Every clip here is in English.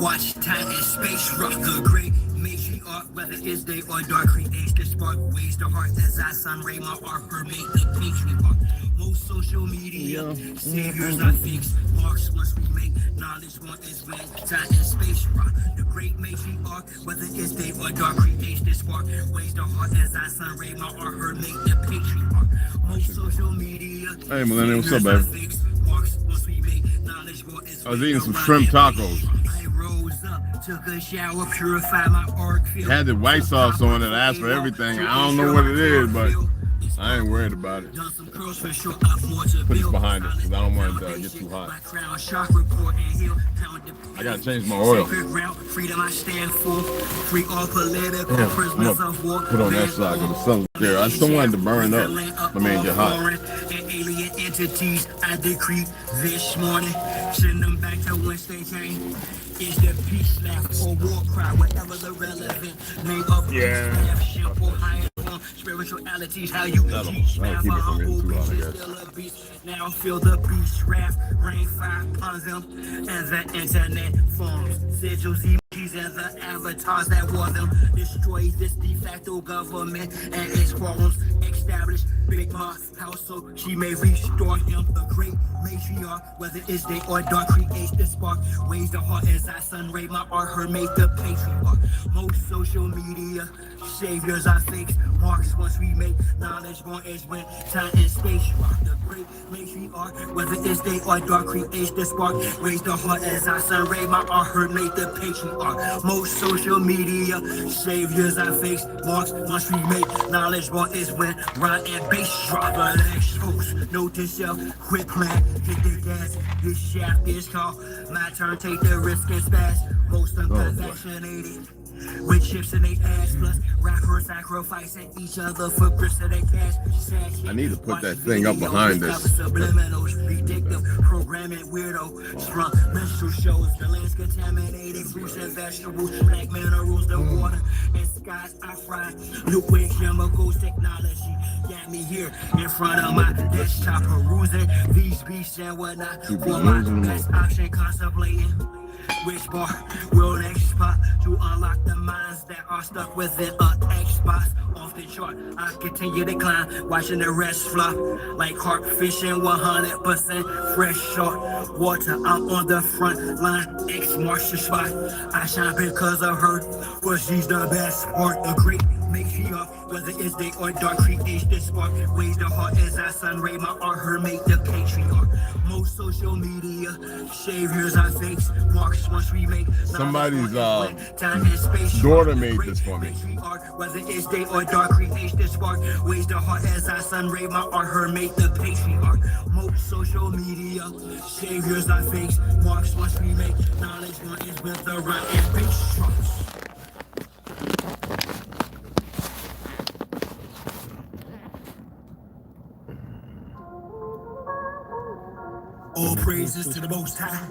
Watch time and space rock the great matriarch, whether it's day or dark, creates the spark, ways the heart as I sun ray my art, her make the patriarch. Most social media saviors are fixed, marks once we make knowledge one is when time and space rock the great matriarch, whether it's day or dark, creates the spark, ways the heart as I sun ray my art, her make the patriarch. Most social media. Hey, Millennium, what's up, baby? I was eating some shrimp tacos. I rose up, took a shower, purified my arc. Had the white sauce on it. I asked for everything. I don't know what it is, but I ain't worried about it. Put this behind us because I don't want it to get too hot. I gotta change my oil. Freedom I stand for. Free all political prisoners of war. Put on that side because the sun's there. I just don't want it to burn up. I mean, get hot. Alien entities I decree this morning. Send them back to whence they came. Is the peace laugh or war cry, whatever the relevant name of peace laugh, simple, higher form, spiritualities, how you teach math, a humble beast is still a beast. Now feel the beast wrath, rain fire upon them, and the internet forms, sigils, emojis, and the avatars that wore them. Destroy this de facto government and its quorums, establish Big Ma's house so she may restore him. The great matriarch, whether it's day or dark, creates the spark, ways the heart as I sun ray my art, her make the patriarch. Most social media saviors are fakes, marks once we make knowledge born is when time and space rock the great matriarch, whether it's day or dark, creates the spark, ways the heart as I sun ray my art, her make the patriarch. Most social media saviors are fakes, marks once we make knowledge born is when rhyme and bass drop. Relax, folks, note to self, quit plan, hit the gas, this shaft is called my turn, take the risk and spaz. Most of them vaccinated with chips in their ass, plus rappers sacrificing each other for grist of their cash. I need to put that thing up behind us. Subliminals, predictive programming, weirdo, strong menstrual shows, the land's contaminated, fruits and vegetables, black minerals, the water and skies I fry, liquid chemicals, technology. Got me here in front of my desktop, perusing these beasts and whatnot. For my best option, contemplating which bar will next spot to unlock the minds that are stuck within a Xbox. Off the chart, I continue to climb, watching the rest flop like carp fishing, 100% fresh shark water. I'm on the front line, X marks the spot. I shine because of her, for she's the best part. The great matriarch, whether it's day or dark, creates the spark, ways the heart as I sun ray my art, her make the patriarch. Most social media saviors are fakes, marks once we make somebody's daughter made this for me. Whether it's day or dark, creates the spark, ways the heart as I sun ray my art, her make the patriarch. Most social media saviors are fakes, marks once we make knowledge one is with the rhyme and bass drops. All praises to the Most High.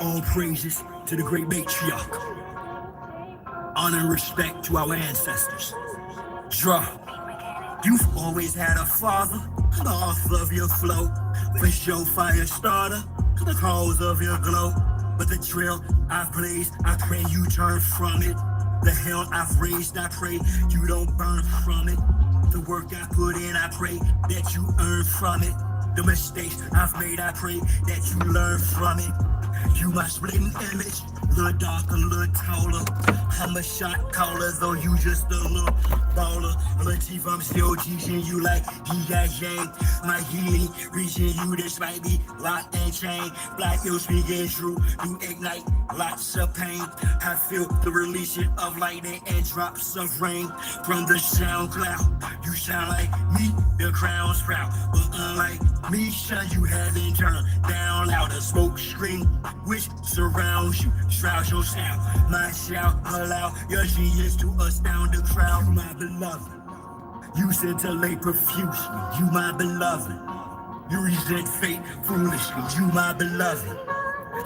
All praises to the great matriarch. Honor and respect to our ancestors. Jah, you've always had a father, the author of your flow, for your fire starter, the cause of your glow. But the trail I've blazed, I pray you turn from it. The hell I've raised, I pray you don't burn from it. The work I put in, I pray that you earn from it. The mistakes I've made, I pray that you learn from it. You my splitting image, a little darker, a little taller. I'm a shot caller, though you just a little baller. Latif, I'm still teaching you like he got yang. My healing, reaching you, this might be locked and chained. Black Hill speaking true, you ignite lots of pain. I feel the releasing of lightning and drops of rain from the sound cloud. You sound like me, the crown sprout, but unlike me, son, you haven't turned down loud. A smoke screen which surrounds you, shrouds your sound. My shout allow your genius to astound the crowd. My beloved, you scintillate profusely. You my beloved, you resent fate foolishly. You my beloved,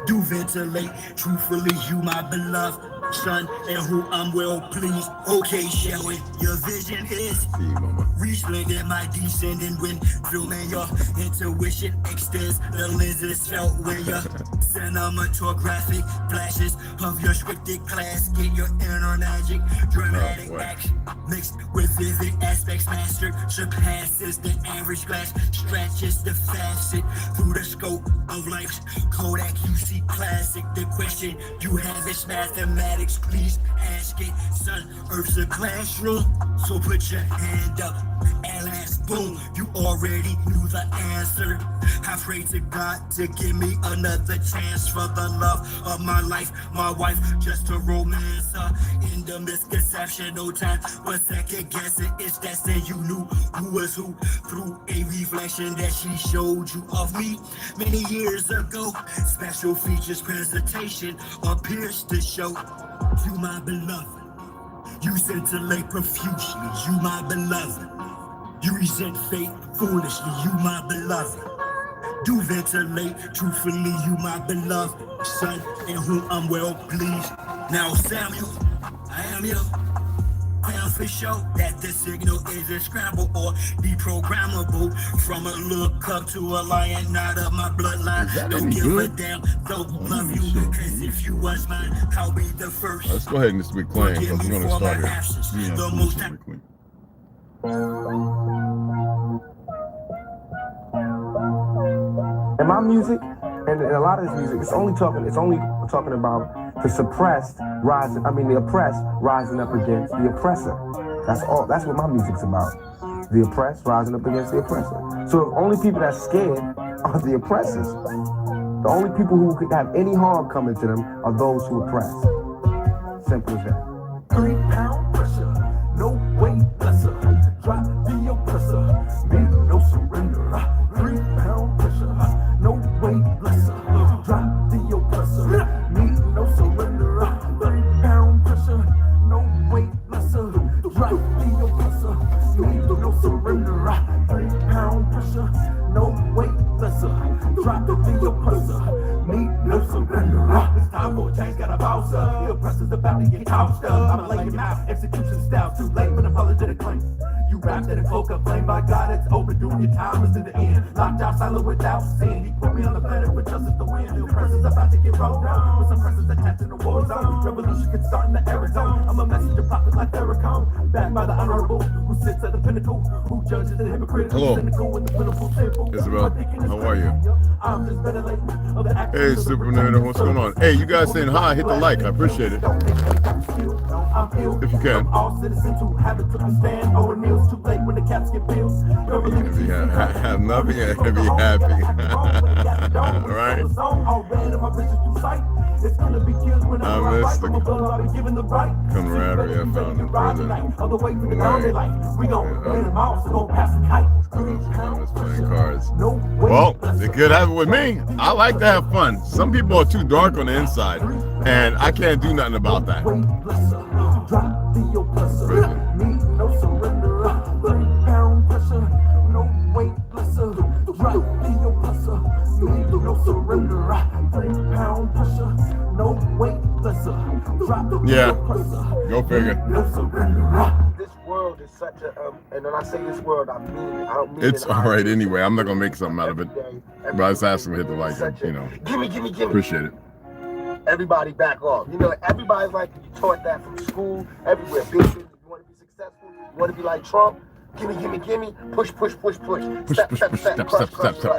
do ventilate truthfully. You my beloved, son, and who I'm well pleased. Okay, shall we? Your vision is resplendent, my descendant when filming your intuition extends. The lenses felt when your cinematographic flashes of your scripted class get your inner magic. Dramatic action mixed with vivid aspects mastered surpasses the average glass, stretches the facet through the scope of life's Kodak UC classic. The question you have is mathematics, please ask it. Son, Earth's a classroom, so put your hand up. At last, boom, you already knew the answer. I pray to God to give me another chance for the love of my life, my wife, just a romance. In the misconception, no time for second guessing. It's that thing you knew who was who through a reflection that she showed you of me many years ago. Special features presentation appears to show you my beloved. You scintillate profusely, you my beloved. You resent fate foolishly, you my beloved. Do ventilate truthfully, you my beloved son, in whom I'm well pleased. Now Samuel, I am you. Found for sure that the signal is a scramble or deprogrammable. From a look up to a lion, not of my bloodline. Don't give a damn, don't love you. Cause if you was mine, I'll be the first. Let's go ahead and just be playing because we're gonna start here. The most and my music, and a lot of this music, it's only talking about the suppressed rising. I mean, the oppressed rising up against the oppressor. That's all. That's what my music's about. The oppressed rising up against the oppressor. So the only people that's scared are the oppressors. The only people who could have any harm coming to them are those who oppress. Simple as that. 3 pound pressure, no weight lesser. Drop the oppressor, be no surrender. 3 pound pressure, no weight lesser. Drop the oppressor, need no surrender. 3 pound pressure, no weight lesser. Drop the oppressor, need no surrender. 3 pound pressure, no weight lesser. Drop the oppressor, need no surrender. It's time for a change, gotta bounce up. The oppressor's about to get couched up. I'ma lay him out, execution style, too late for an apologetic claim. You wrapped in a cloak of flame, by God, it's overdue. Your time is in the end. Locked out, silent without sin. He put me on the planet for justice to win. The oppressor's about to get rolled down. With some pressures attached in the war zone. Revolution can start in the Arizona. I'm a messenger prophet like Farrakhan. Backed by the honorable, who sits at the pinnacle. Who judges the hypocritical. Hello. Cynical with the pitiful simple. Isabel, how are you? I'm just ventilating of the action. Hey, Super Nerd, what's going on? Hey, you guys saying hi, hit the like, I appreciate it. If you can. All citizens who haven't took a stand or meals too late when the caps get bills. Have nothing and be happy. Right? I miss the camaraderie I found in prison. I miss playing cards. Well, they could have it with me. I like to have fun. Some people are too dark on the inside, and I can't do nothing about that. Drop the oppressor, need no surrender. 3 pound pressure, no weight lesser. Drop the oppressor, need no surrender. 3 pound pressure, no weight lesser. Drop the oppressor. Go figure. No surrender. This world is such a and when I say this world, I mean it. I don't mean it's all right anyway. I'm not gonna make something out of it. But I was asking to hit the like, you know. Gimme. Appreciate it. Everybody back off. You know, everybody's like you taught that from school, everywhere. Business, you want to be successful, you want to be like Trump. Gimme. Push. Step.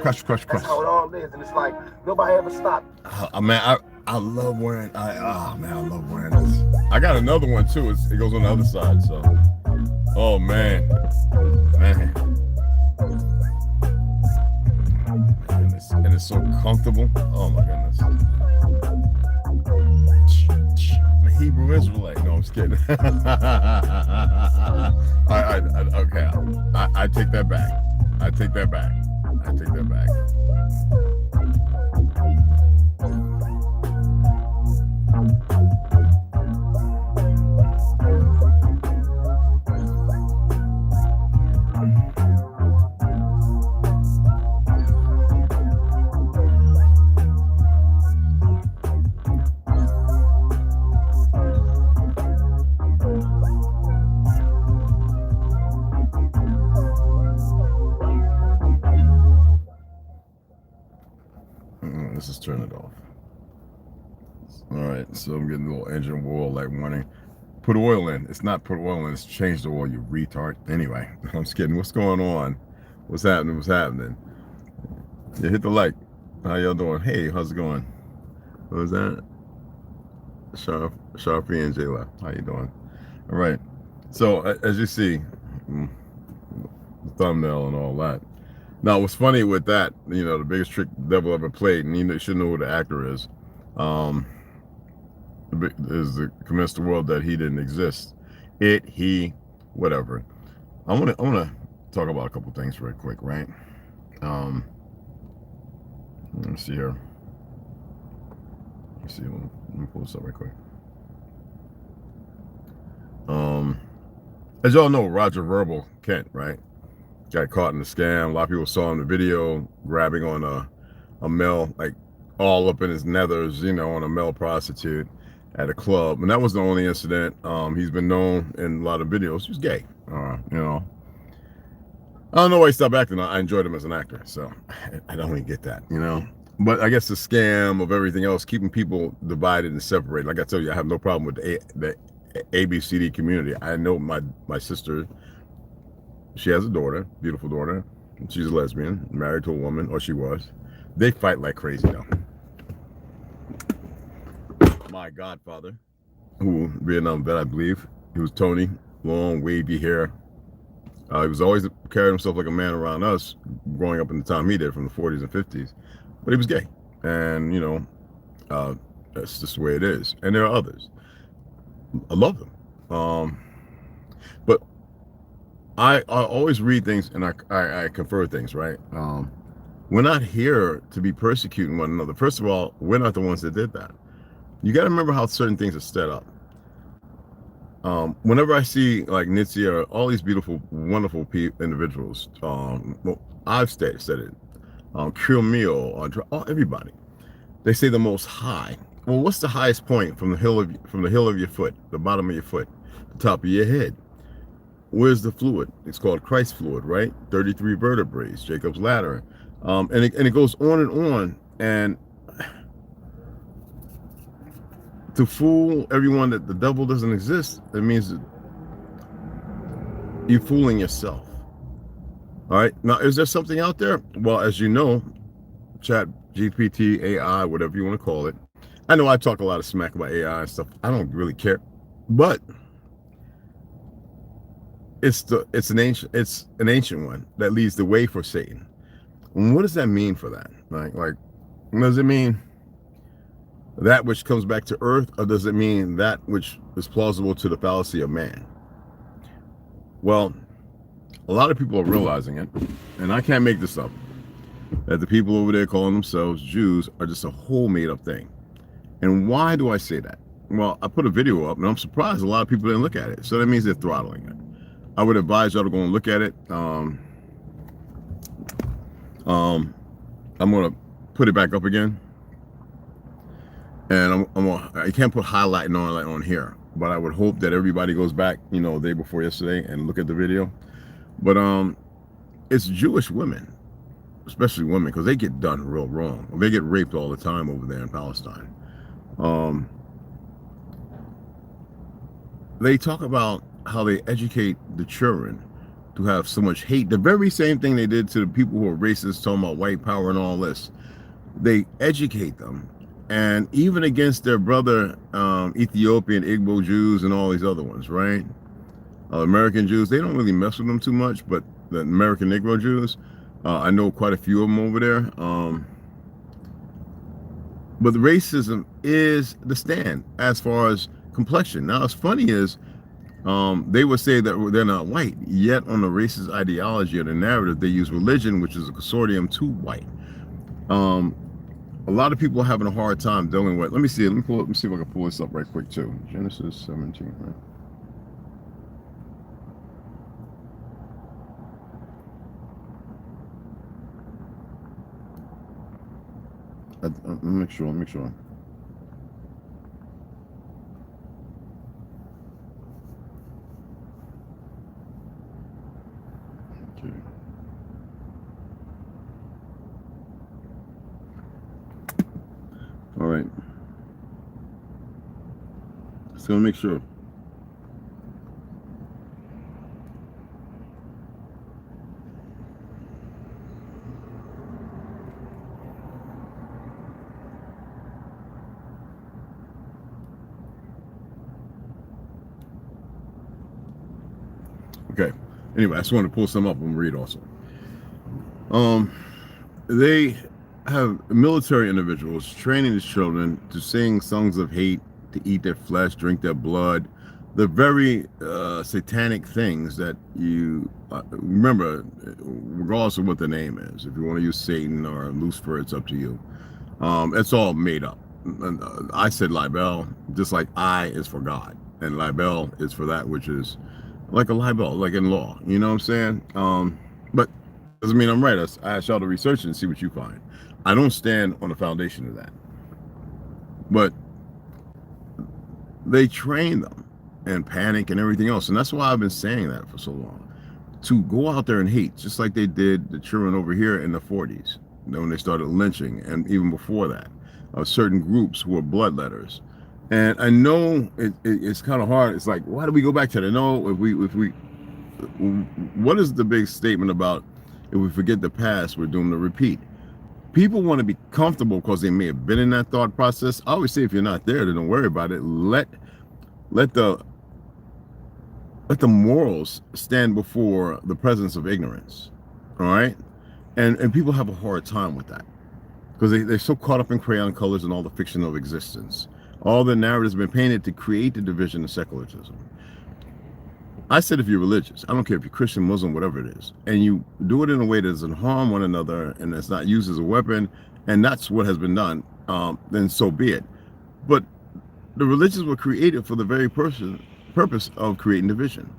Crush. That's how it all is, and it's like nobody ever stopped. Man, I love wearing. I love wearing this. I got another one too. It goes on the other side. So, oh man. And it's so comfortable. Oh my goodness. Hebrew Israelite. No, I'm just kidding. Okay. I take that back. I take that back. Let's just turn it off. All right, so I'm getting a little engine oil light warning. Put oil in. It's not put oil in, it's change the oil, you retard. Anyway, I'm just kidding. What's going on? What's happening? What's happening? Yeah, hit the like. How y'all doing? Hey, how's it going? What was that? Sharpie and Jayla. How you doing? All right. So, as you see, the thumbnail and all that. Now, what's funny with that, you know, the biggest trick the devil ever played, and you should know who the actor is, is to convince the world that he didn't exist. He, whatever. I want to talk about a couple things real quick, right? Let me see here. Let me see. Let me pull this up real quick. As y'all know, Roger Verbal Kent, right? Got caught in the scam. A lot of people saw in the video grabbing on a male, like all up in his nethers, you know, on a male prostitute at a club. And that was the only incident. He's been known in a lot of videos. He was gay, you know. I don't know why he stopped acting. I enjoyed him as an actor, so I don't really get that, you know. But I guess the scam of everything else, keeping people divided and separated. Like I tell you, I have no problem with the ABCD community. I know my sister, she has a daughter, beautiful daughter. She's a lesbian, married to a woman, or she was. They fight like crazy though. My godfather, who Vietnam vet, I believe, he was Tony, long wavy hair. He was always carried himself like a man around us, growing up in the time he did, from the 40s and 50s. But he was gay, and you know, that's just the way it is. And there are others. I love them, but I always read things and I confer things, right? We're not here to be persecuting one another. First of all, we're not the ones that did that. You got to remember how certain things are set up. Whenever I see like Nitsi or all these beautiful, wonderful individuals, well, I've said it, Kill everybody, they say the Most High. Well, what's the highest point from the hill of your foot, the bottom of your foot, the top of your head? Where's the fluid? It's called Christ fluid, right? 33 vertebrae, Jacob's ladder, and it goes on and on. And to fool everyone that the devil doesn't exist, it means that you're fooling yourself. All right. Now, is there something out there? Well, as you know, Chat GPT, AI, whatever you want to call it. I know I talk a lot of smack about AI and stuff. I don't really care, but it's an ancient one that leads the way for Satan. And what does that mean for that? Like, does it mean that which comes back to earth, or does it mean that which is plausible to the fallacy of man? Well, a lot of people are realizing it, and I can't make this up, that the people over there calling themselves Jews are just a whole made-up thing. And why do I say that? Well, I put a video up, and I'm surprised a lot of people didn't look at it. So that means they're throttling it. I would advise y'all to go and look at it. I'm going to put it back up again. And I can't put highlighting on here, but I would hope that everybody goes back, you know, the day before yesterday and look at the video. But it's Jewish women, especially women, because they get done real wrong. They get raped all the time over there in Palestine. They talk about how they educate the children to have so much hate. The very same thing they did to the people who are racist, talking about white power and all this. They educate them, and even against their brother Ethiopian Igbo Jews and all these other ones, right? American Jews, they don't really mess with them too much, but the American Negro Jews, I know quite a few of them over there. But the racism is the stand as far as complexion. Now, what's funny is they would say that they're not white, yet on the racist ideology or the narrative, they use religion, which is a consortium to white. A lot of people are having a hard time dealing with. Let me see if I can pull this up right quick too. Genesis 17, right? Let me make sure. Okay. right? Just gonna make sure. Okay. Anyway, I just wanted to pull some up and read also. They have military individuals training these children to sing songs of hate, to eat their flesh, drink their blood, the very satanic things that you remember, regardless of what the name is. If you want to use Satan or Lucifer, it's up to you. It's all made up. I said libel, just like I is for God, and libel is for that which is like a libel, like in law. You know what I'm saying? But doesn't mean I'm right. I ask y'all to research and see what you find. I don't stand on the foundation of that. But they train them and panic and everything else. And that's why I've been saying that for so long. To go out there and hate, just like they did the children over here in the 40s, when they started lynching, and even before that, certain groups who were bloodletters. And I know it's kind of hard. It's like, why do we go back to that? No, what is the big statement about if we forget the past, we're doomed to repeat? People want to be comfortable because they may have been in that thought process. I always say, if you're not there, then don't worry about it. Let the morals stand before the presence of ignorance. All right? And people have a hard time with that because they're so caught up in crayon colors and all the fiction of existence. All the narratives have been painted to create the division of secularism. I said, if you're religious, I don't care if you're Christian, Muslim, whatever it is, and you do it in a way that doesn't harm one another and it's not used as a weapon, and that's what has been done, then so be it. But the religions were created for the very purpose of creating division.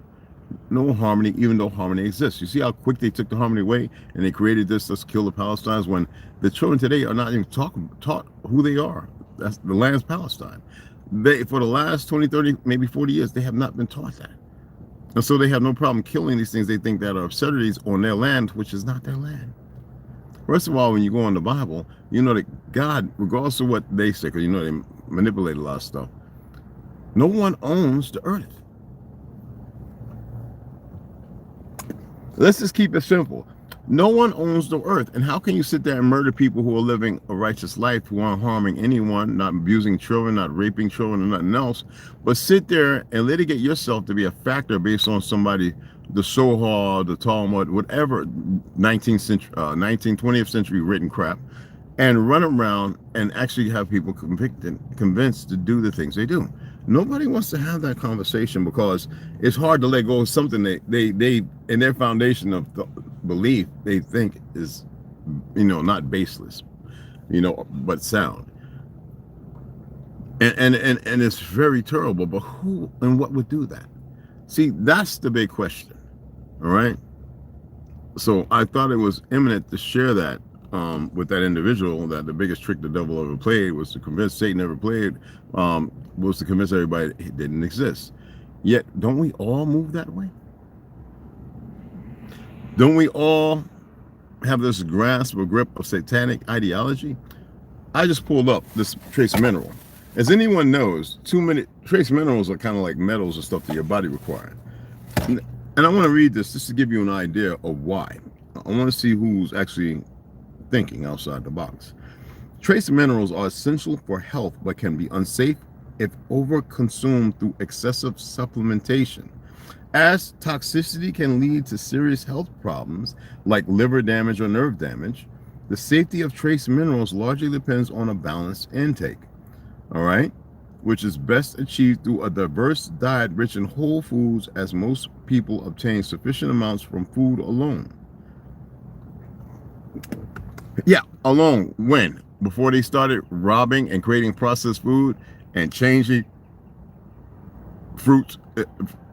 No harmony, even though harmony exists. You see how quick they took the harmony away and they created this, let's kill the Palestinians, when the children today are not even taught who they are. That's the land's Palestine. For the last 20, 30, maybe 40 years, they have not been taught that. And so they have no problem killing these things they think that are absurdities on their land, which is not their land. First of all, when you go in the Bible, you know that God, regardless of what they say, because you know they manipulate a lot of stuff, no one owns the earth. Let's just keep it simple. No one owns the earth. And how can you sit there and murder people who are living a righteous life, who aren't harming anyone, not abusing children, not raping children, or nothing else, but sit there and litigate yourself to be a factor based on somebody, the Soha, the Talmud, whatever 19th century, 20th century written crap, and run around and actually have people convinced to do the things they do. Nobody wants to have that conversation because it's hard to let go of something they in their foundation of belief they think is, not baseless, but sound. And it's very terrible. But who and what would do that? See, that's the big question. All right. So I thought it was imminent to share that with that individual, that the biggest trick the devil ever played was to convince Satan ever played, was to convince everybody it didn't exist. Yet, don't we all move that way? Don't we all have this grasp or grip of satanic ideology? I just pulled up this trace mineral. As anyone knows, trace minerals are kind of like metals and stuff that your body requires. And I want to read this just to give you an idea of why. I want to see who's actually thinking outside the box. Trace minerals are essential for health, but can be unsafe if overconsumed through excessive supplementation. As toxicity can lead to serious health problems like liver damage or nerve damage, the safety of trace minerals largely depends on a balanced intake, all right, which is best achieved through a diverse diet rich in whole foods, as most people obtain sufficient amounts from food alone. Yeah, alone. When? Before they started robbing and creating processed food and changing fruits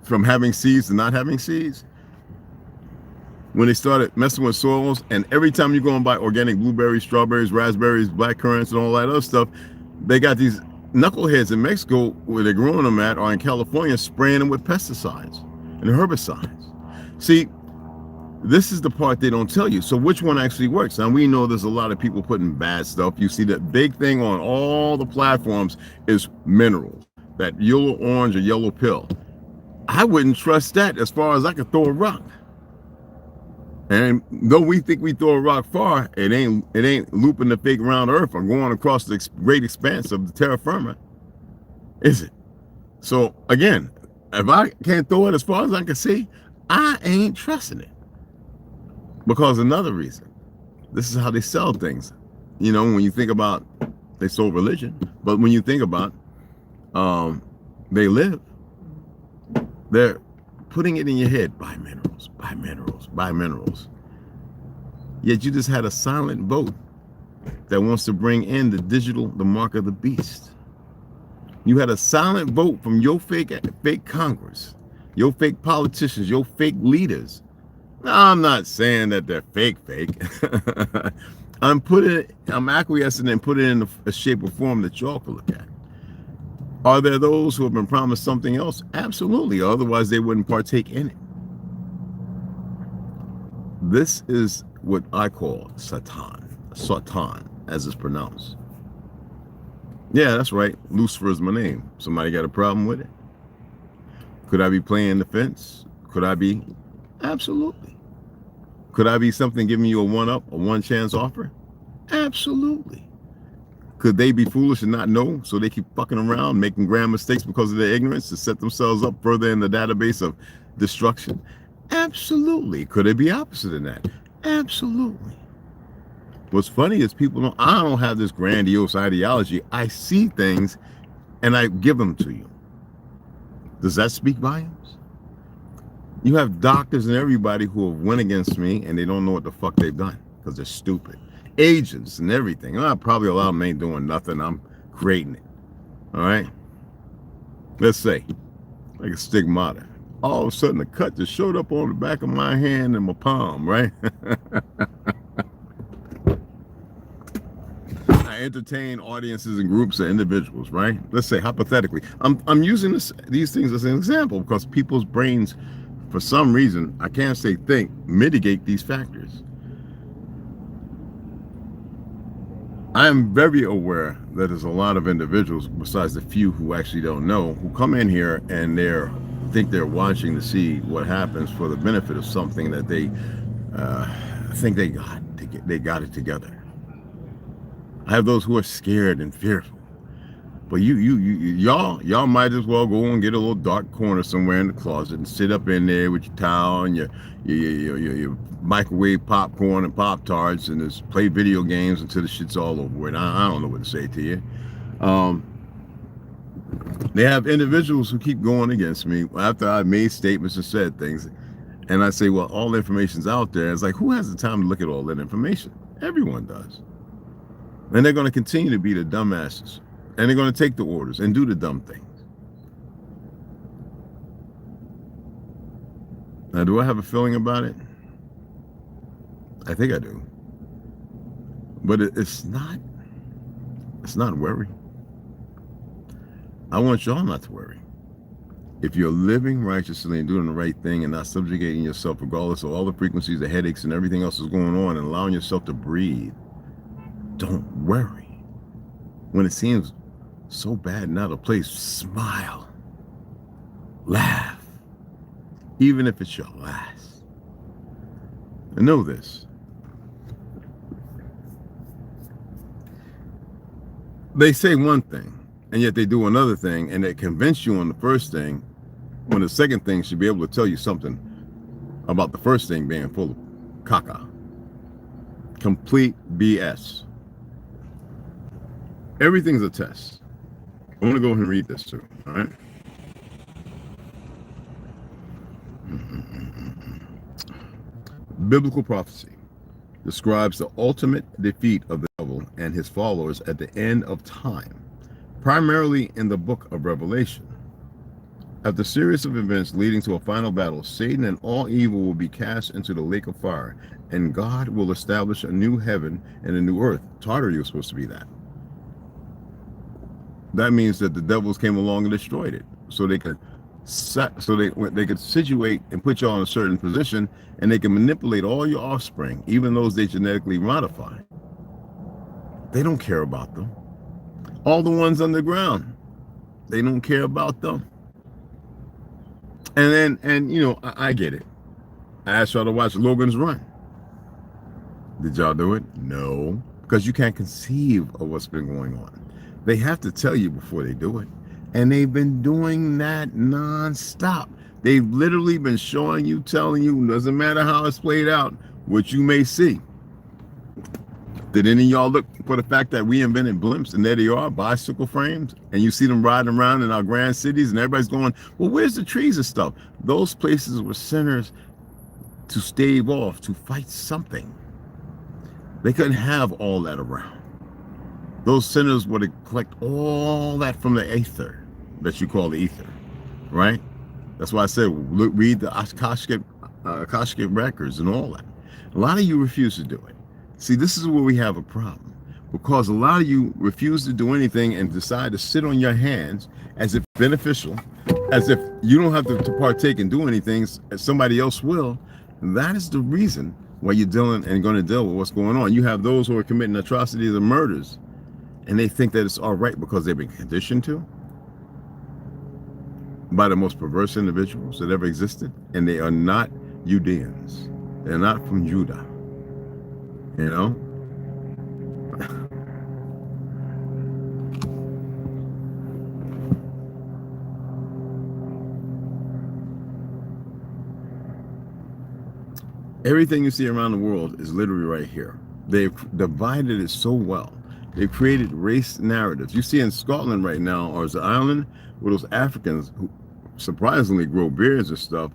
from having seeds to not having seeds. When they started messing with soils, and every time you go and buy organic blueberries, strawberries, raspberries, black currants, and all that other stuff, they got these knuckleheads in Mexico where they're growing them at, or in California, spraying them with pesticides and herbicides. See, This is the part they don't tell you. So which one actually works? Now we know there's a lot of people putting bad stuff. You see that big thing on all the platforms is minerals, that yellow, orange, or yellow pill. I wouldn't trust that as far as I could throw a rock. And though we think we throw a rock far, it ain't looping the fake round earth or going across the great expanse of the terra firma, is it? So again, if I can't throw it as far as I can see, I ain't trusting it. Because another reason, this is how they sell things. You know, when you think about, they sold religion, but when you think about, they live, they're putting it in your head, buy minerals, buy minerals, buy minerals. Yet you just had a silent vote that wants to bring in the digital, the mark of the beast. You had a silent vote from your fake Congress, your fake politicians, your fake leaders. Now, I'm not saying that they're fake. I'm acquiescing and putting it in a shape or form that y'all can look at. Are there those who have been promised something else? Absolutely. Otherwise, they wouldn't partake in it. This is what I call Satan, as it's pronounced. Yeah, that's right. Lucifer is my name. Somebody got a problem with it? Could I be playing the fence? Could I be? Absolutely. Could I be something giving you a one-up, a one-chance offer? Absolutely. Could they be foolish and not know, so they keep fucking around, making grand mistakes because of their ignorance to set themselves up further in the database of destruction? Absolutely. Could it be opposite of that? Absolutely. What's funny is I don't have this grandiose ideology. I see things and I give them to you. Does that speak volumes? You have doctors and everybody who have went against me and they don't know what the fuck they've done because they're stupid. Agents and everything. Probably a lot of them ain't doing nothing. I'm creating it. All right. Let's say, like a stigmata. All of a sudden, the cut just showed up on the back of my hand and my palm, right? I entertain audiences and groups of individuals, right? Let's say hypothetically. I'm using these things as an example because people's brains, for some reason, I can't say think, mitigate these factors. I am very aware that there's a lot of individuals, besides the few who actually don't know, who come in here and think they're watching to see what happens for the benefit of something that they think they got it together. I have those who are scared and fearful. But y'all might as well go and get a little dark corner somewhere in the closet and sit up in there with your towel and your microwave popcorn and Pop-Tarts and just play video games until the shit's all over with. I don't know what to say to you. They have individuals who keep going against me after I've made statements and said things. And I say, well, all the information's out there. It's like, who has the time to look at all that information? Everyone does. And they're going to continue to be the dumbasses. And they're going to take the orders and do the dumb things. Now, do I have a feeling about it? I think I do. But it's not worry. I want y'all not to worry. If you're living righteously and doing the right thing and not subjugating yourself regardless of all the frequencies, the headaches, and everything else that's going on, and allowing yourself to breathe, don't worry. When it seems so bad and out of place, smile. Laugh. Even if it's your last. And know this. They say one thing, and yet they do another thing, and they convince you on the first thing, when the second thing should be able to tell you something about the first thing being full of caca. Complete BS. Everything's a test. I want to go ahead and read this too, all right? Biblical prophecy describes the ultimate defeat of the devil and his followers at the end of time, primarily in the book of Revelation. After a series of events leading to a final battle, Satan and all evil will be cast into the lake of fire, and God will establish a new heaven and a new earth. Tartary was supposed to be that. That means that the devils came along and destroyed it, so they could so they could situate and put you on a certain position, and they can manipulate all your offspring, even those they genetically modify. They don't care about them. All the ones underground, they don't care about them. And then, I get it. I asked y'all to watch Logan's Run. Did y'all do it? No, because you can't conceive of what's been going on. They have to tell you before they do it. And they've been doing that nonstop. They've literally been showing you, telling you, doesn't matter how it's played out, what you may see. Did any of y'all look for the fact that we invented blimps, and there they are, bicycle frames, and you see them riding around in our grand cities, and everybody's going, well, where's the trees and stuff? Those places were centers to stave off, to fight something. They couldn't have all that around. Those centers were to collect all that from the ether that you call the ether, right? That's why I said, read the Cashapp records and all that. A lot of you refuse to do it. See, this is where we have a problem, because a lot of you refuse to do anything and decide to sit on your hands as if beneficial, as if you don't have to partake and do anything, somebody else will. That is the reason why you're dealing and going to deal with what's going on. You have those who are committing atrocities and murders, and they think that it's all right because they've been conditioned to by the most perverse individuals that ever existed, and they are not Judeans. They're not from Judah. You know? Everything you see around the world is literally right here. They've divided it so well. They've created race narratives. You see in Scotland right now, or the island, where those Africans who surprisingly grow beards and stuff,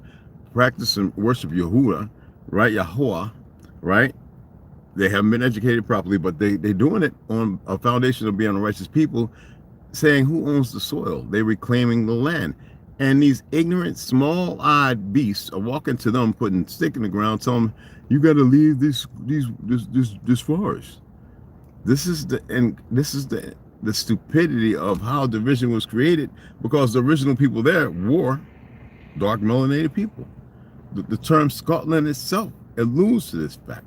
practice and worship Yahuwah, right? Yahuwah, right? They haven't been educated properly, but they're doing it on a foundation of being a righteous people, saying who owns the soil? They're reclaiming the land. And these ignorant, small-eyed beasts are walking to them, putting a stick in the ground, telling them, you got to leave this forest. This is the stupidity of how division was created, because the original people there were dark melanated people. The term Scotland itself alludes to this fact.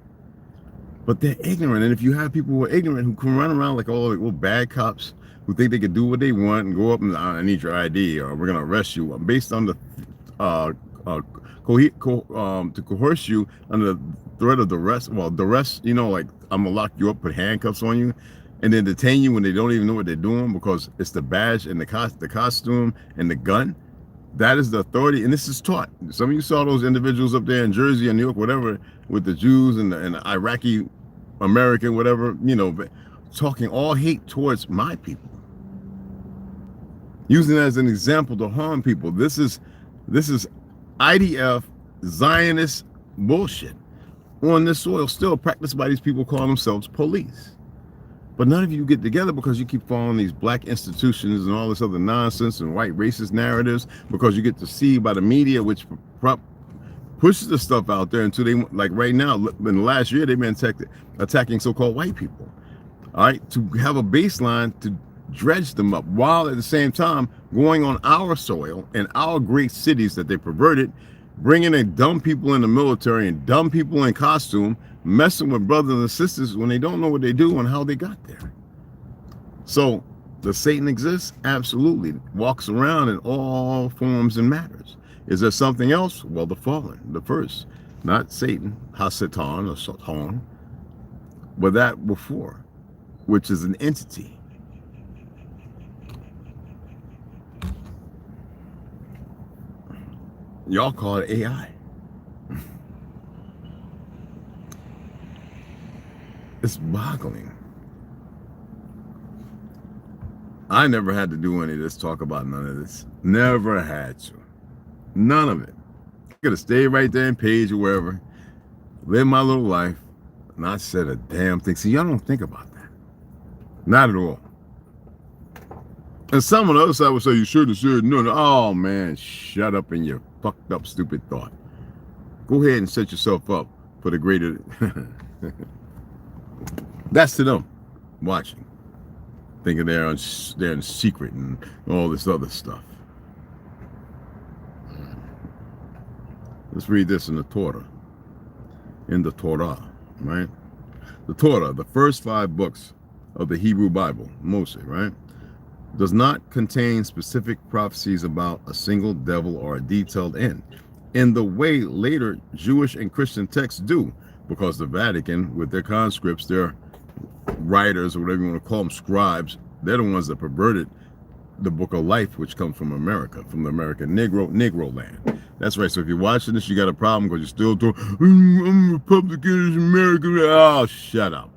But they're ignorant, and if you have people who are ignorant, who can run around like all the bad cops, who think they can do what they want and go up and I need your ID or we're gonna arrest you, based on the to coerce you under the threat of duress. Well, duress, like I'm gonna lock you up, put handcuffs on you, and then detain you when they don't even know what they're doing, because it's the badge and the costume and the gun. That is the authority, and this is taught. Some of you saw those individuals up there in Jersey and New York, whatever, with the Jews and the Iraqi American, whatever, talking all hate towards my people, using it as an example to harm people. This is IDF Zionist bullshit on this soil, still practiced by these people calling themselves police. But none of you get together because you keep following these black institutions and all this other nonsense and white racist narratives, because you get to see by the media, which pushes the stuff out there until they, like right now, in the last year, they've been attacking so-called white people, all right, to have a baseline to dredge them up, while at the same time going on our soil and our great cities that they perverted, bringing in dumb people in the military and dumb people in costume, messing with brothers and sisters when they don't know what they do and how they got there. So does Satan exist? Absolutely. Walks around in all forms and matters. Is there something else? Well, the fallen, the first, not Satan, Hasatan or Satan, but that before, which is an entity. Y'all call it AI. It's boggling. I never had to do any of this, talk about none of this. Never had to. None of it. I could have stayed right there in Page or wherever, lived my little life, not said a damn thing. See, y'all don't think about that. Not at all. And some on the other side would say, you should have said no. Oh, man, shut up in your fucked up, stupid thought. Go ahead and set yourself up for the greater... That's to them watching, thinking they're in secret and all this other stuff. Let's read this in the Torah. In the Torah, right? The Torah, the first 5 books of the Hebrew Bible, mostly, right? Does not contain specific prophecies about a single devil or a detailed end, in the way later Jewish and Christian texts do, because the Vatican, with their conscripts, their writers, or whatever you want to call them, scribes, they're the ones that perverted the book of life, which comes from America, from the American Negro land. That's right. So if you're watching this, you got a problem because you're still doing, I'm Republican, American. Oh, shut up.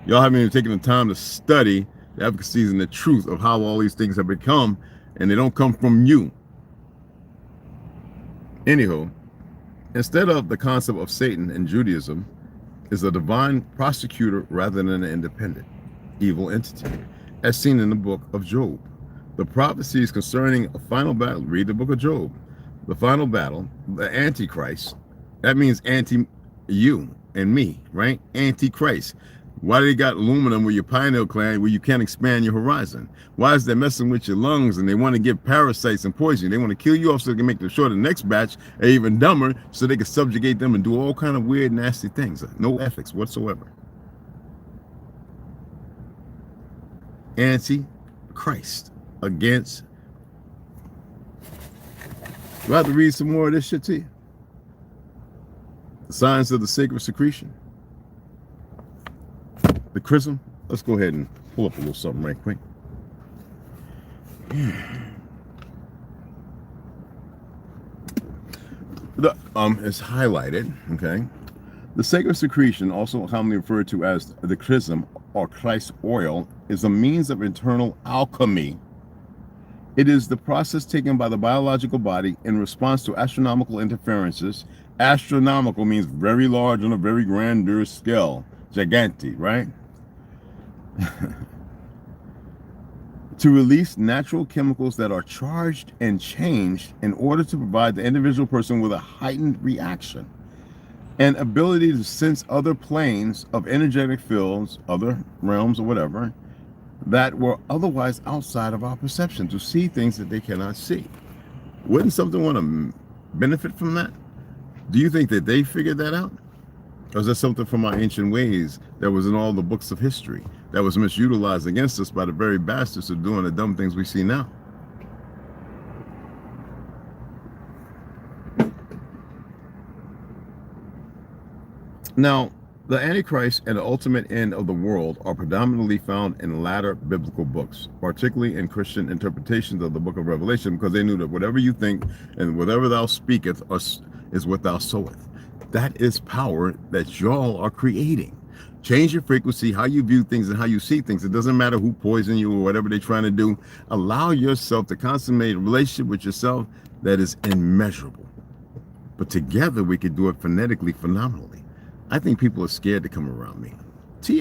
Y'all haven't even taken the time to study the efficacies and the truth of how all these things have become, and they don't come from you. Anywho, instead of the concept of Satan in Judaism is a divine prosecutor rather than an independent evil entity, as seen in the book of Job. The prophecies concerning a final battle, read the book of Job, the final battle, the Antichrist, that means anti-you and me, right? Antichrist. Why they got aluminum with your pineal gland where you can't expand your horizon? Why is they messing with your lungs and they want to give parasites and poison? They want to kill you off so they can make sure the next batch are even dumber so they can subjugate them and do all kind of weird, nasty things. No ethics whatsoever. Anti-Christ against. Do I have to read some more of this shit to you? The signs of the sacred secretion. The chrism. Let's go ahead and pull up a little something right quick. It's highlighted, okay? The sacred secretion, also commonly referred to as the chrism or Christ oil, is a means of internal alchemy. It is the process taken by the biological body in response to astronomical interferences. Astronomical means very large on a very grandeur scale. Gigantic, right? To release natural chemicals that are charged and changed in order to provide the individual person with a heightened reaction, an ability to sense other planes of energetic fields, other realms or whatever, that were otherwise outside of our perception, to see things that they cannot see. Wouldn't something want to benefit from that? Do you think that they figured that out? Or is that something from our ancient ways that was in all the books of history that was misutilized against us by the very bastards who are doing the dumb things we see now? Now, the Antichrist and the ultimate end of the world are predominantly found in latter biblical books, particularly in Christian interpretations of the book of Revelation, because they knew that whatever you think and whatever thou speaketh is what thou soweth. That is power that y'all are creating. Change your frequency, how you view things and how you see things. It doesn't matter who poisoned you or whatever they're trying to do. Allow yourself to consummate a relationship with yourself that is immeasurable. But together we could do it phonetically, phenomenally. I think people are scared to come around me.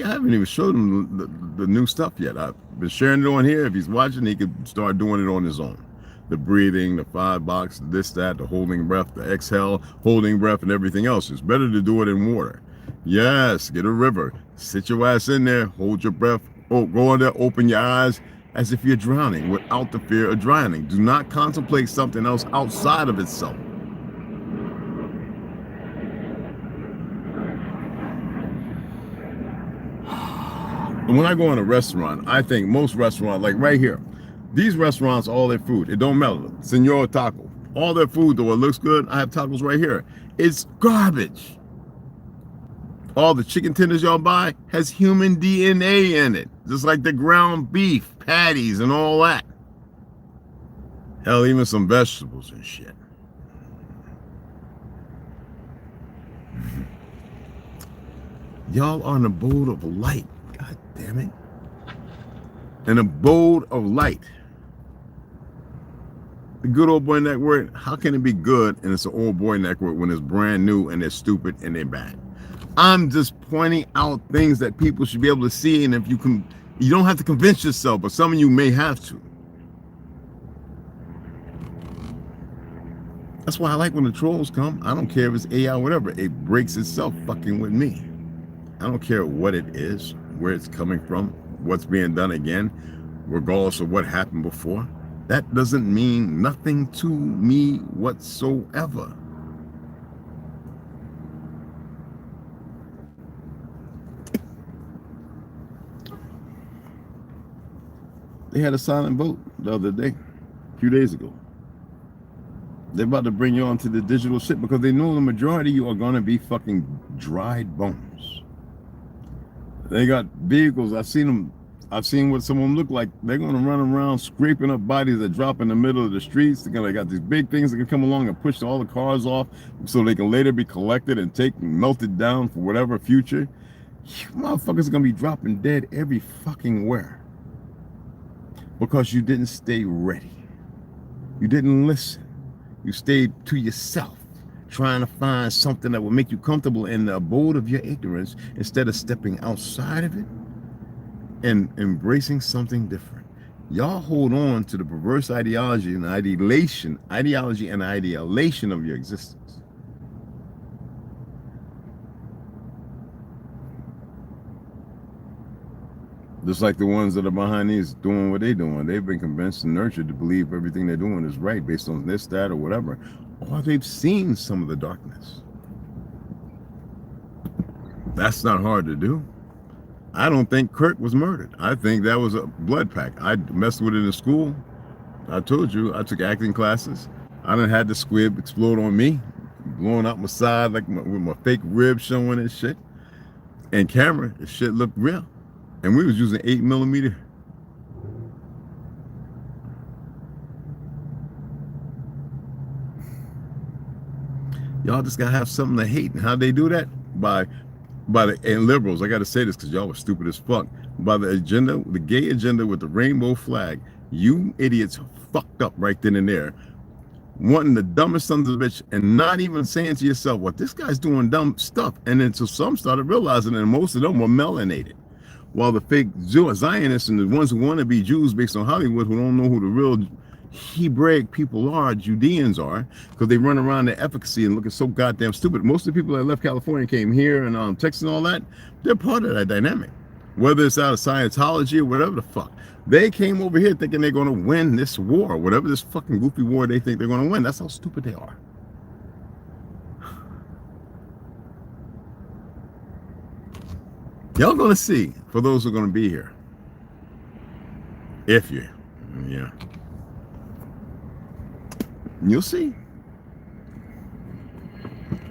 I haven't even showed him the new stuff yet. I've been sharing it on here. If he's watching, he could start doing it on his own. The breathing, the 5 box, this, that, the holding breath, the exhale, holding breath, and everything else. It's better to do it in water. Yes, get a river. Sit your ass in there, hold your breath. Oh, go in there, open your eyes as if you're drowning without the fear of drowning. Do not contemplate something else outside of itself. And when I go in a restaurant, I think most restaurants, like right here, these restaurants, all their food, it don't matter. Senor Taco, all their food, though it looks good, I have tacos right here. It's garbage. All the chicken tenders y'all buy has human DNA in it, just like the ground beef patties and all that. Hell, even some vegetables and shit. Y'all are an abode of light. God damn it. An abode of light. The good old boy network, how can it be good and it's an old boy network when it's brand new and they're stupid and they're bad? I'm just pointing out things that people should be able to see, and if you can, you don't have to convince yourself, but some of you may have to. That's why I like when the trolls come. I don't care if it's AI or whatever. It breaks itself fucking with me. I don't care what it is, where it's coming from, what's being done again, regardless of what happened before. That doesn't mean nothing to me whatsoever. They had a silent vote the other day, a few days ago. They're about to bring you onto the digital shit because they know the majority of you are going to be fucking dried bones. They got vehicles. I've seen what some of them look like. They're going to run around scraping up bodies that drop in the middle of the streets. They got these big things that can come along and push all the cars off so they can later be collected and melted down for whatever future. You motherfuckers are going to be dropping dead every fucking where. Because you didn't stay ready. You didn't listen. You stayed to yourself, trying to find something that will make you comfortable in the abode of your ignorance instead of stepping outside of it and embracing something different. Y'all hold on to the perverse ideology and ideation of your existence. Just like the ones that are behind these doing what they're doing. They've been convinced and nurtured to believe everything they're doing is right based on this, that, or whatever. Or they've seen some of the darkness. That's not hard to do. I don't think Kurt was murdered. I think that was a blood pact. I messed with it in school. I told you, I took acting classes. I done had the squib explode on me, blowing out my side like with my fake ribs showing and shit. And camera, the shit looked real. And we was using 8mm. Y'all just gotta have something to hate. And how they do that? By and liberals, I gotta say this because y'all were stupid as fuck. By the agenda, the gay agenda with the rainbow flag, you idiots fucked up right then and there. Wanting the dumbest sons of a bitch and not even saying to yourself, well, this guy's doing dumb stuff. And then so some started realizing that most of them were melanated. While the fake Zionists and the ones who want to be Jews based on Hollywood, who don't know who the real Hebraic people are, Judeans are, because they run around their efficacy and looking so goddamn stupid. Most of the people that left California came here and Texas and all that, they're part of that dynamic. Whether it's out of Scientology or whatever the fuck. They came over here thinking they're going to win this war, whatever this fucking goofy war they think they're going to win. That's how stupid they are. Y'all gonna see, for those who are gonna be here. If you, yeah. You'll see.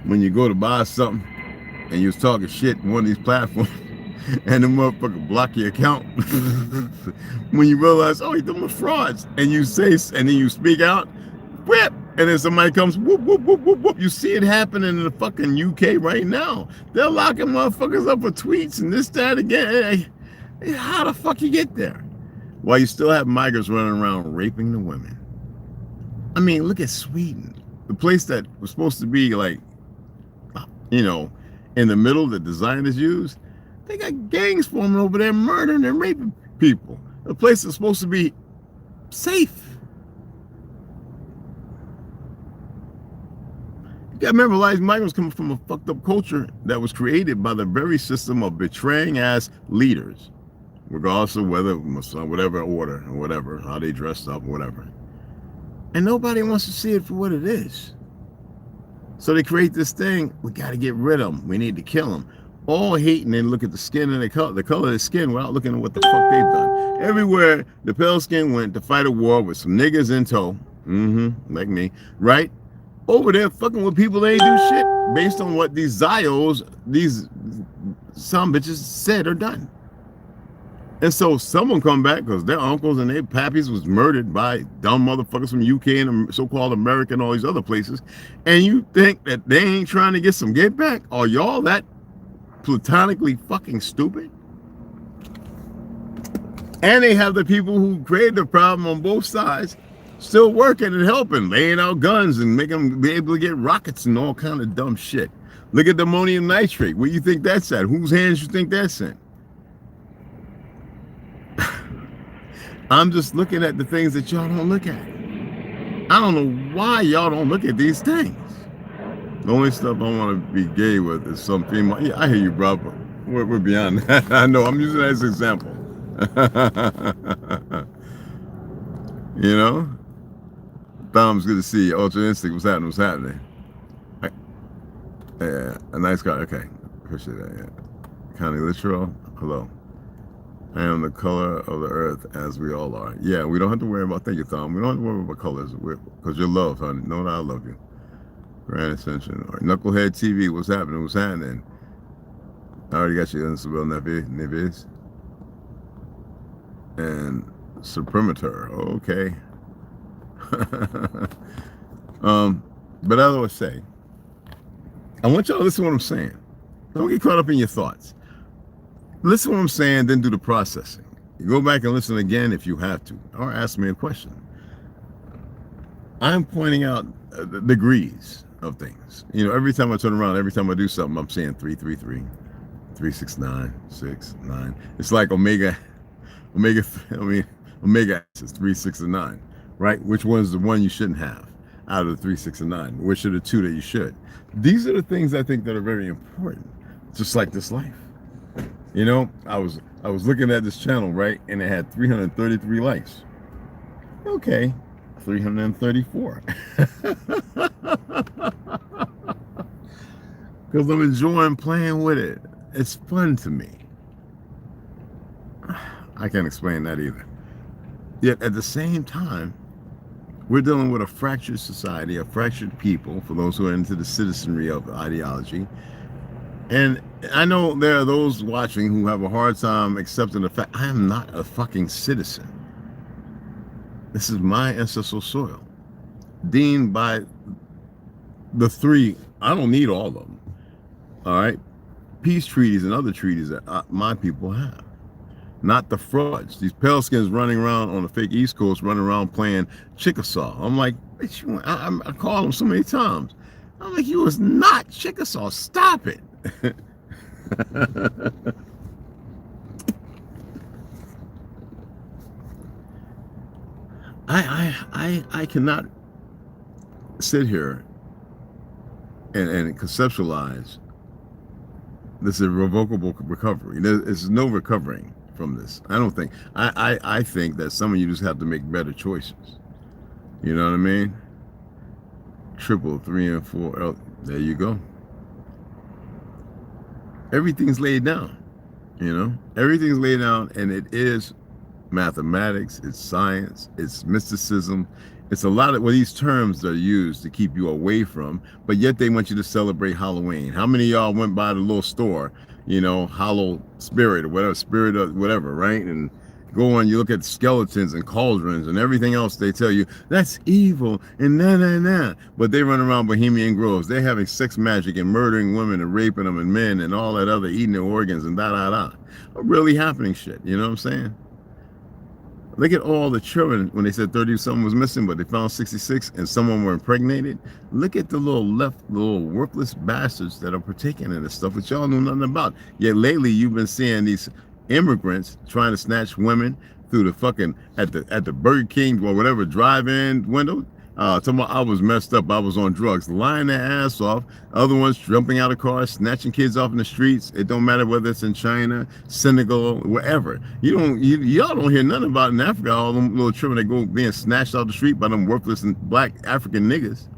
When you go to buy something and you was talking shit on one of these platforms and the motherfucker block your account. When you realize, oh, he's doing frauds, and you say, and then you speak out, whip, and then somebody comes, whoop, whoop, whoop, whoop, whoop. You see it happening in the fucking UK right now. They're locking motherfuckers up for tweets and this, that, again. Hey, how the fuck you get there? While you still have migrants running around raping the women. I mean, look at Sweden. The place that was supposed to be like, you know, in the middle that designers use. They got gangs forming over there murdering and raping people. The place is supposed to be safe. You gotta remember, a lot of these migrants come from a fucked up culture that was created by the very system of betraying ass leaders, regardless of whether whatever order or whatever, how they dressed up, whatever. And nobody wants to see it for what it is. So they create this thing, we gotta get rid of them, we need to kill them. All hating and look at the skin and the color of their skin without looking at what the fuck they've done. Everywhere the pale skin went to fight a war with some niggas in tow, like me, right? Over there fucking with people they ain't do shit based on what these Zios, these some bitches said or done. And so someone come back because their uncles and their pappies was murdered by dumb motherfuckers from UK and so-called America and all these other places. And you think that they ain't trying to get some get back? Are y'all that platonically fucking stupid? And they have the people who created the problem on both sides still working and helping, laying out guns and making them be able to get rockets and all kind of dumb shit. Look at the ammonium nitrate. Where you think that's at? Whose hands you think that's in? I'm just looking at the things that y'all don't look at. I don't know why y'all don't look at these things. The only stuff I want to be gay with is some female. Yeah, I hear you, bro, but we're beyond that. I know, I'm using that as an example. You know? Thumbs, good to see you. Ultra Instinct, what's happening? What's happening? Yeah, a nice car. Okay, appreciate that. Yeah. County Literal, hello. I am the color of the earth as we all are. Yeah, we don't have to worry about that, Thumb. We don't have to worry about colors because you're loved, honey. Know that I love you. Grand Ascension. All right, Knucklehead TV, what's happening? What's happening? I already got you, Isabel Neves. And Supremator. Okay. But as I always say, I want y'all to listen to what I'm saying. Don't get caught up in your thoughts. Listen to what I'm saying, then do the processing. You go back and listen again if you have to, or ask me a question. I'm pointing out the degrees of things. You know, every time I turn around, every time I do something, I'm saying 333, 369, 6, 9. It's like omega is 3, 6, and 9, right? Which one's the one you shouldn't have out of the 3, 6, and 9? Which are the two that you should? These are the things I think that are very important, just like this life. You know, I was looking at this channel, right, and it had 333 likes. Okay, 334. Because I'm enjoying playing with it. It's fun to me. I can't explain that either. Yet at the same time, we're dealing with a fractured society, a fractured people, for those who are into the citizenry of ideology. And I know there are those watching who have a hard time accepting the fact I am not a fucking citizen. This is my ancestral soil, deemed by the three. I don't need all of them. All right, peace treaties and other treaties that my people have, not the frauds. These pale skins running around on the fake East Coast, running around playing Chickasaw. I'm like, bitch, I called them so many times. I'm like, you was not Chickasaw. Stop it. I cannot sit here and conceptualize this irrevocable recovery. There's no recovering from this. I don't think. I think that some of you just have to make better choices. You know what I mean? 333 and 4. There you go. Everything's laid down, you know? Everything's laid down, and it is mathematics, it's science, it's mysticism. It's a lot of these terms that are used to keep you away from, but yet they want you to celebrate Halloween. How many of y'all went by the little store, you know, Hollow Spirit or whatever, Spirit of whatever, right? And go on, you look at skeletons and cauldrons and everything else, they tell you, that's evil and nah. But they run around Bohemian Groves. They're having sex magic and murdering women and raping them and men and all that other, eating their organs and really happening shit, you know what I'm saying? Look at all the children when they said 30-something was missing, but they found 66 and someone were impregnated. Look at the little worthless bastards that are partaking in this stuff that y'all know nothing about. Yet lately you've been seeing these immigrants trying to snatch women through the fucking at the Burger King or whatever drive-in window. Talking about I was messed up, I was on drugs, lying their ass off. Other ones jumping out of cars, snatching kids off in the streets. It don't matter whether it's in China, Senegal, wherever. Y'all don't hear nothing about in Africa, all them little children that go being snatched off the street by them worthless and black African niggas.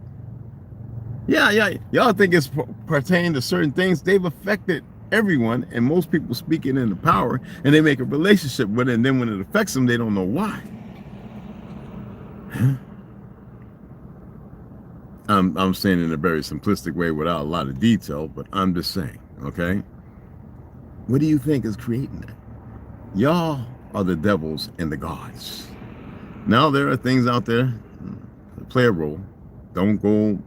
Yeah, y'all think it's pertaining to certain things. They've affected everyone, and most people speak it into power, and they make a relationship with it, and then when it affects them, they don't know why. I'm saying in a very simplistic way without a lot of detail, but I'm just saying, okay? What do you think is creating that? Y'all are the devils and the gods. Now there are things out there that play a role. Don't go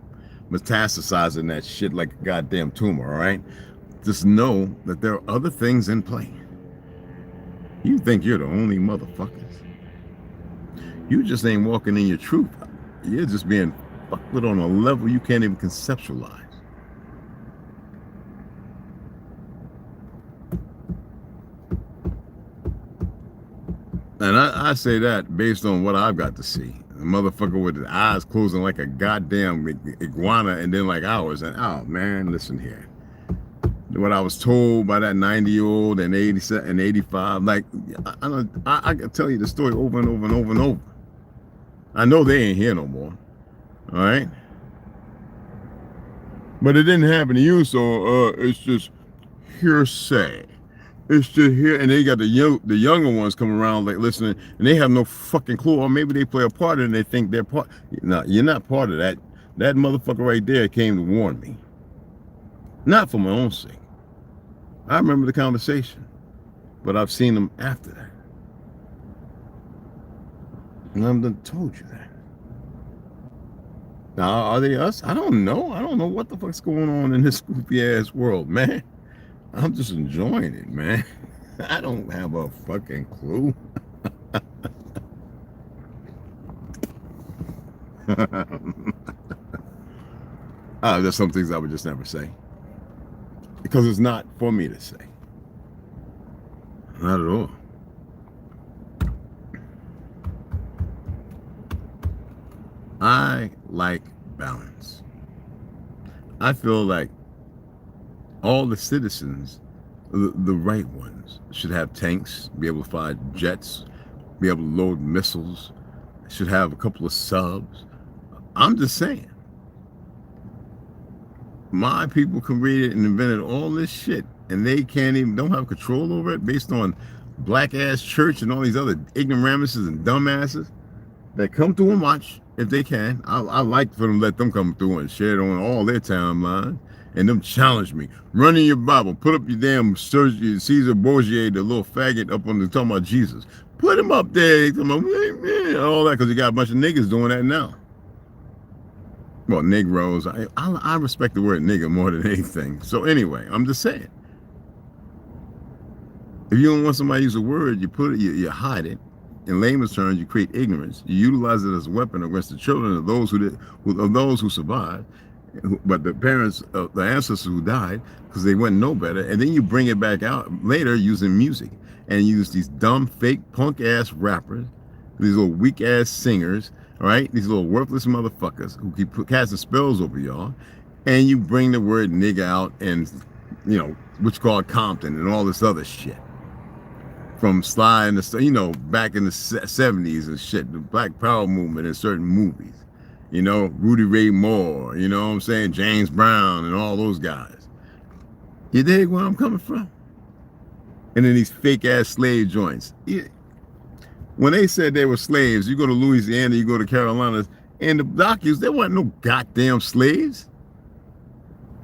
metastasizing that shit like a goddamn tumor, all right? Just know that there are other things in play. You think you're the only motherfuckers. You just ain't walking in your truth. You're just being fucked with on a level you can't even conceptualize. And I say that based on what I've got to see. A motherfucker with his eyes closing like a goddamn iguana and then like ours. And oh man, listen here. What I was told by that 90-year-old and 87 and 85, like I can tell you the story over and over and over and over. I know they ain't here no more. All right, but it didn't happen to you, so it's just hearsay. It's just here, and they got the younger ones coming around like listening, and they have no fucking clue, or maybe they play a part and they think they're part. No, you're not part of that. That motherfucker right there came to warn me, not for my own sake. I remember the conversation, but I've seen them after that, and I've done told you that. Now, are they us? I don't know. I don't know what the fuck's going on in this goofy ass world, man. I'm just enjoying it, man. I don't have a fucking clue. There's some things I would just never say. Because it's not for me to say. Not at all. I like balance. I feel like all the citizens, the right ones, should have tanks, be able to fly jets, be able to load missiles, should have a couple of subs. I'm just saying. My people created and invented all this shit, and they don't have control over it based on black ass church and all these other ignoramuses and dumbasses that come through and watch if they can. I like for them to let them come through and share it on all their timelines and them challenge me. Run in your Bible, put up your damn Caesar Borgia, the little faggot up on the talking about Jesus. Put him up there, talking about, all that, because you got a bunch of niggas doing that now. Well, Negroes, I respect the word nigga more than anything. So anyway, I'm just saying. If you don't want somebody to use a word, you put it, you hide it. In layman's terms, you create ignorance. You utilize it as a weapon against the children of those who survived, but the parents, the ancestors who died, because they wouldn't know better. And then you bring it back out later using music and use these dumb, fake, punk ass rappers, these little weak ass singers. All right, these little worthless motherfuckers who keep casting spells over y'all, and you bring the word nigga out, and what's called Compton and all this other shit from Sly and back in the 70s and shit, the Black Power movement in certain movies, Rudy Ray Moore, you know what I'm saying, James Brown and all those guys. You dig where I'm coming from? And then these fake ass slave joints. When they said they were slaves, you go to Louisiana, you go to Carolina, and the documents, there weren't no goddamn slaves.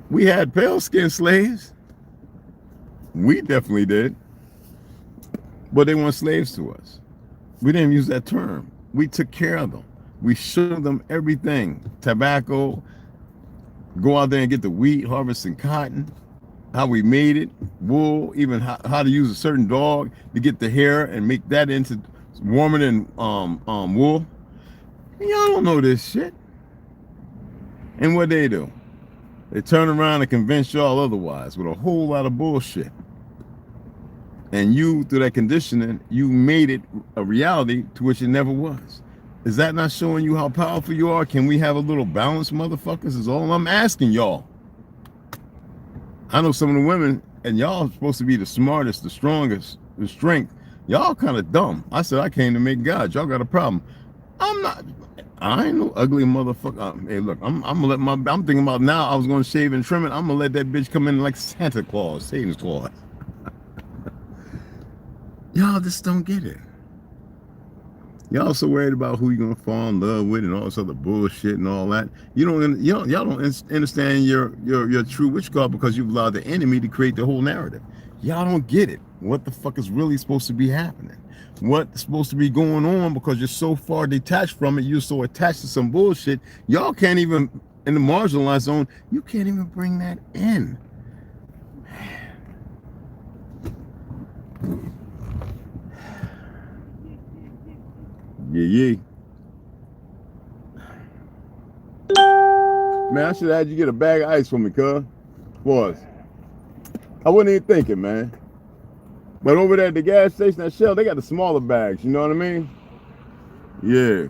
We had pale-skinned slaves. We definitely did. But they weren't slaves to us. We didn't use that term. We took care of them. We showed them everything. Tobacco, go out there and get the wheat, harvesting cotton, how we made it, wool, even how to use a certain dog to get the hair and make that into warmer than wool. Y'all don't know this shit. And what they do? They turn around and convince y'all otherwise with a whole lot of bullshit. And you, through that conditioning, you made it a reality to which it never was. Is that not showing you how powerful you are? Can we have a little balance, motherfuckers? Is all I'm asking y'all. I know some of the women, and y'all are supposed to be the smartest, the strongest, the strength. Y'all kind of dumb. I said I came to make God. Y'all got a problem. I'm not. I ain't no ugly motherfucker. Hey, look, I'm gonna let I'm thinking about now. I was gonna shave and trim it. I'm gonna let that bitch come in like Santa Claus, Satan's Claus. Y'all just don't get it. Y'all so worried about who you're gonna fall in love with and all this other bullshit and all that. Y'all don't understand your true witchcraft because you've allowed the enemy to create the whole narrative. Y'all don't get it. What the fuck is really supposed to be happening? What's supposed to be going on because you're so far detached from it. You're so attached to some bullshit. Y'all can't even, in the marginalized zone, you can't even bring that in. Yeah. Man, I should have had you get a bag of ice for me, cuz. Boys. I wasn't even thinking, man. But over there at the gas station at Shell, they got the smaller bags, you know what I mean? Yeah.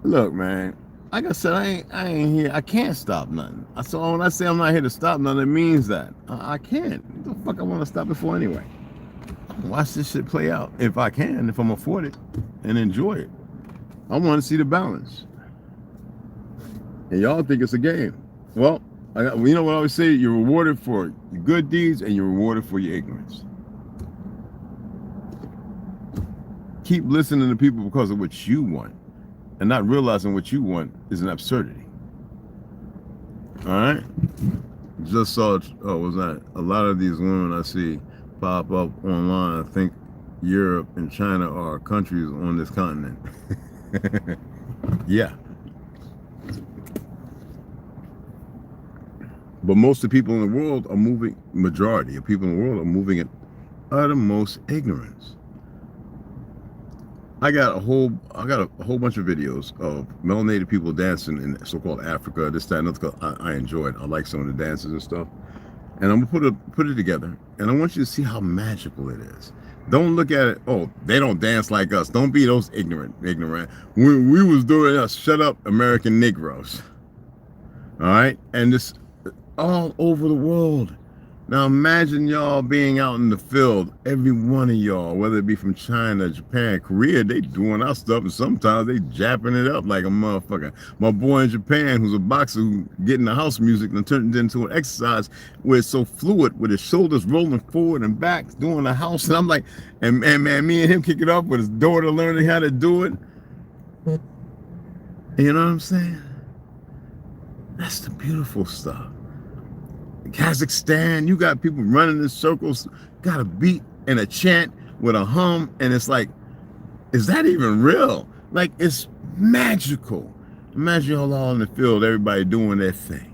Look, man. Like I said, I ain't here. I can't stop nothing. So when I say I'm not here to stop nothing, it means that. I can't. What the fuck I want to stop it for anyway? Watch this shit play out if I can, if I'm afforded, and enjoy it. I want to see the balance. And y'all think it's a game. Well, you know what I always say? You're rewarded for your good deeds and you're rewarded for your ignorance. keep listening to people because of what you want and not realizing what you want is an absurdity. All right? Just saw, oh, was that a lot of these women I see pop up online, I think Europe and China are countries on this continent. Yeah. But most of the people in the world are moving, majority of people in the world are moving in uttermost ignorance. I got a whole bunch of videos of melanated people dancing in so-called Africa, this, that, and other. I enjoy it. I like some of the dances and stuff. And I'm gonna put it together. And I want you to see how magical it is. Don't look at it, oh, they don't dance like us. Don't be those ignorant. We was doing us, shut up, American Negroes. All right? And this all over the world. Now imagine y'all being out in the field, every one of y'all, whether it be from China, Japan, Korea, they doing our stuff, and sometimes they japping it up like a motherfucker. My boy in Japan, who's a boxer, who getting the house music and turned it into an exercise where it's so fluid, with his shoulders rolling forward and back, doing the house, and I'm like, and man, me and him kick it up with his daughter learning how to do it. You know what I'm saying? That's the beautiful stuff. Kazakhstan, you got people running in circles, got a beat and a chant with a hum, and it's like, is that even real? Like, it's magical. Imagine y'all all in the field, everybody doing their thing.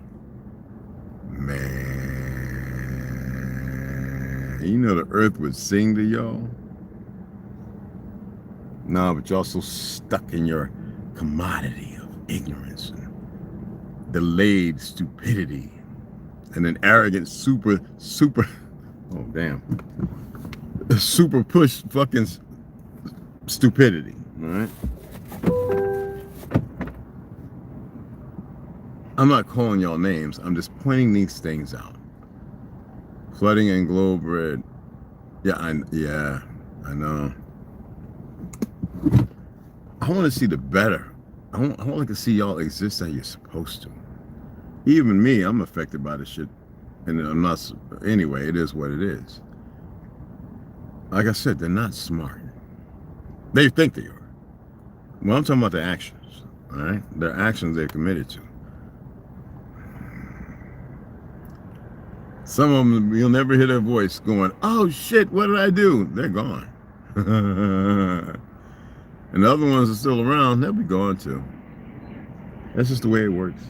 Man, you know the earth would sing to y'all? No, but y'all so stuck in your commodity of ignorance and delayed stupidity. And an arrogant, super, oh damn, super push fucking stupidity, all right? I'm not calling y'all names, I'm just pointing these things out. Flooding and globe red, yeah, I know. I want to see the better. I want to see y'all exist how you're supposed to. Even me, I'm affected by this shit. And I'm not, anyway, it is what it is. Like I said, they're not smart. They think they are. Well, I'm talking about the actions, all right? Their actions they're committed to. Some of them, you'll never hear their voice going, oh shit, what did I do? They're gone. And the other ones are still around, they'll be gone too. That's just the way it works.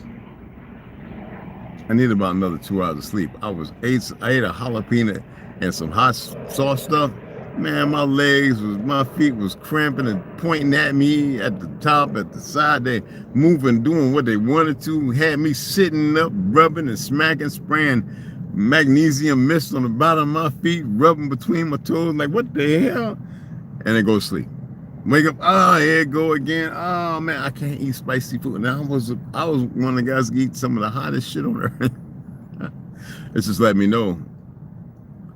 I need about another 2 hours of sleep. I ate a jalapeno and some hot sauce stuff. Man, my feet was cramping and pointing at me at the top, at the side. They moving, doing what they wanted to. Had me sitting up, rubbing and smacking, spraying magnesium mist on the bottom of my feet, rubbing between my toes. Like, what the hell? And then go to sleep. Wake up, oh, here it go again. Oh man, I can't eat spicy food. Now I was one of the guys who eat some of the hottest shit on earth. It's just let me know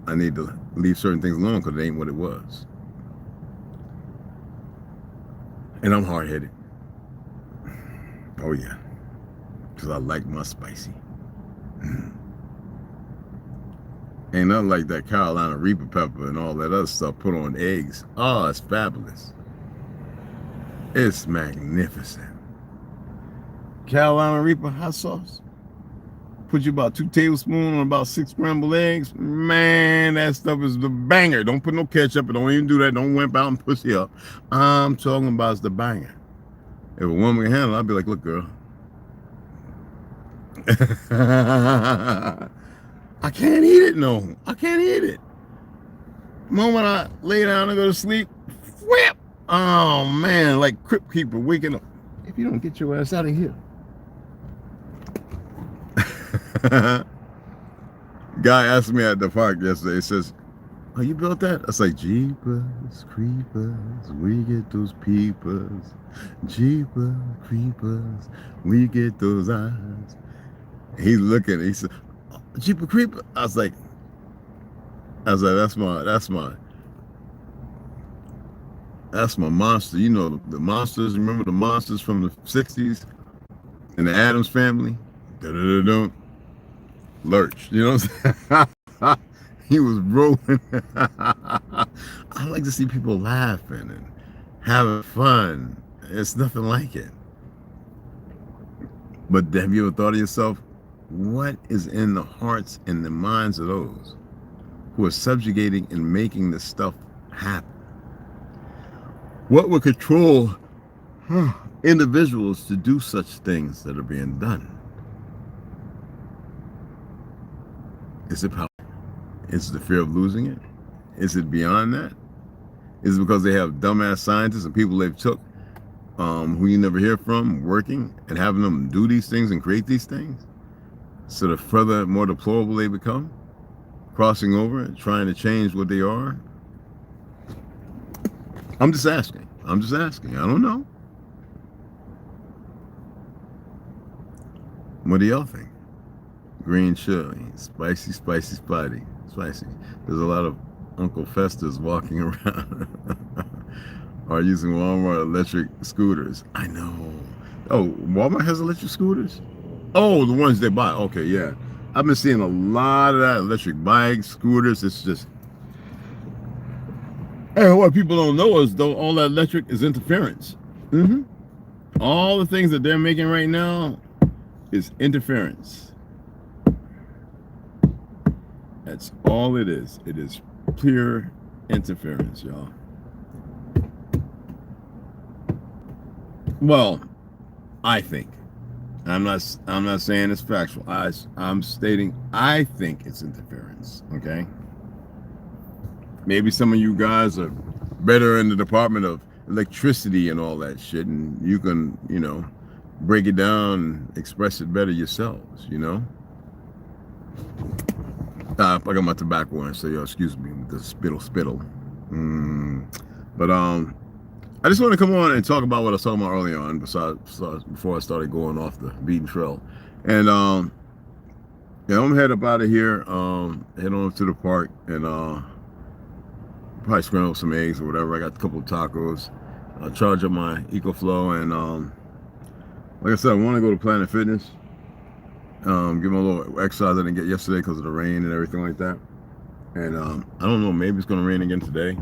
I need to leave certain things alone because it ain't what it was. And I'm hard-headed. Oh yeah, because I like my spicy. Ain't nothing like that Carolina Reaper pepper and all that other stuff put on eggs. Oh, it's fabulous. It's magnificent. Carolina Reaper hot sauce. Put you about 2 tablespoons on about 6 scrambled eggs. Man, that stuff is the banger. Don't put no ketchup. Don't even do that. Don't wimp out and push you up. I'm talking about it's the banger. If a woman can handle it, I'd be like, look, girl. I can't eat it, no. I can't eat it. The moment I lay down and go to sleep, whip. Oh man, like Crypt Keeper waking up. If you don't get your ass out of here. Guy asked me at the park yesterday, he says, oh, you built that? I was like, Jeepers, creepers, we get those peepers. Jeepers, creepers, we get those eyes. He's looking, he said, oh, Jeepers, creeper. I was like, that's my monster. You know the monsters. Remember the monsters from the 60s and the Addams Family? Da-da-da-dum. Lurch. You know what I'm saying? He was rolling. I like to see people laughing having fun. It's nothing like it. But have you ever thought of yourself, what is in the hearts and the minds of those who are subjugating and making this stuff happen? What would control individuals to do such things that are being done? Is it power? Is it the fear of losing it? Is it beyond that? Is it because they have dumbass scientists and people they've took who you never hear from working and having them do these things and create these things? So the further, more deplorable they become, crossing over and trying to change what they are. I'm just asking. I don't know. What do y'all think? Green chili, spicy, spicy, spicy. There's a lot of Uncle Festas walking around are using Walmart electric scooters. I know. Oh, Walmart has electric scooters? Oh, the ones they buy. Okay, yeah. I've been seeing a lot of that, electric bikes, scooters. It's just, hey, what people don't know is though all that electric is interference. All the things that they're making right now is interference. That's all it is. It is pure interference, y'all. Well, I think. I'm not saying it's factual. I'm stating I think it's interference, okay? Maybe some of you guys are better in the department of electricity and all that shit, and you can, you know, break it down and express it better yourselves, you know? I got my tobacco in, so y'all excuse me with the spittle. But I just want to come on and talk about what I was talking about earlier on, before I started going off the beaten trail. And yeah, I'm head up out of here, head on to the park, and probably scramble some eggs or whatever. I got a couple of tacos. I'll charge up my EcoFlow, and like I said, I want to go to Planet Fitness. Give them a little exercise I didn't get yesterday because of the rain and everything like that. And I don't know, maybe it's going to rain again today.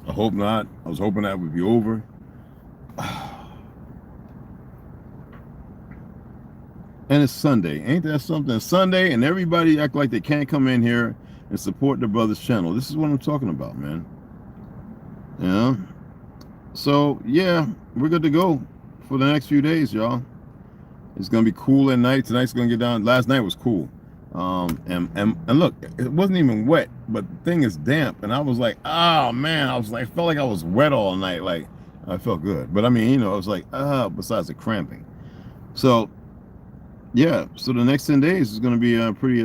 I hope not. I was hoping that would be over. And it's Sunday. Ain't that something? It's Sunday, and everybody act like they can't come in here and support their brother's channel. This is what I'm talking about, man. Yeah. So, yeah, we're good to go for the next few days, y'all. It's going to be cool at night. Tonight's going to get down. Last night was cool. And look, it wasn't even wet, but the thing is damp. And I was like, oh man, I felt like I was wet all night. Like, I felt good. But I mean, you know, I was like, besides the cramping. So, yeah. So the next 10 days is going to be pretty,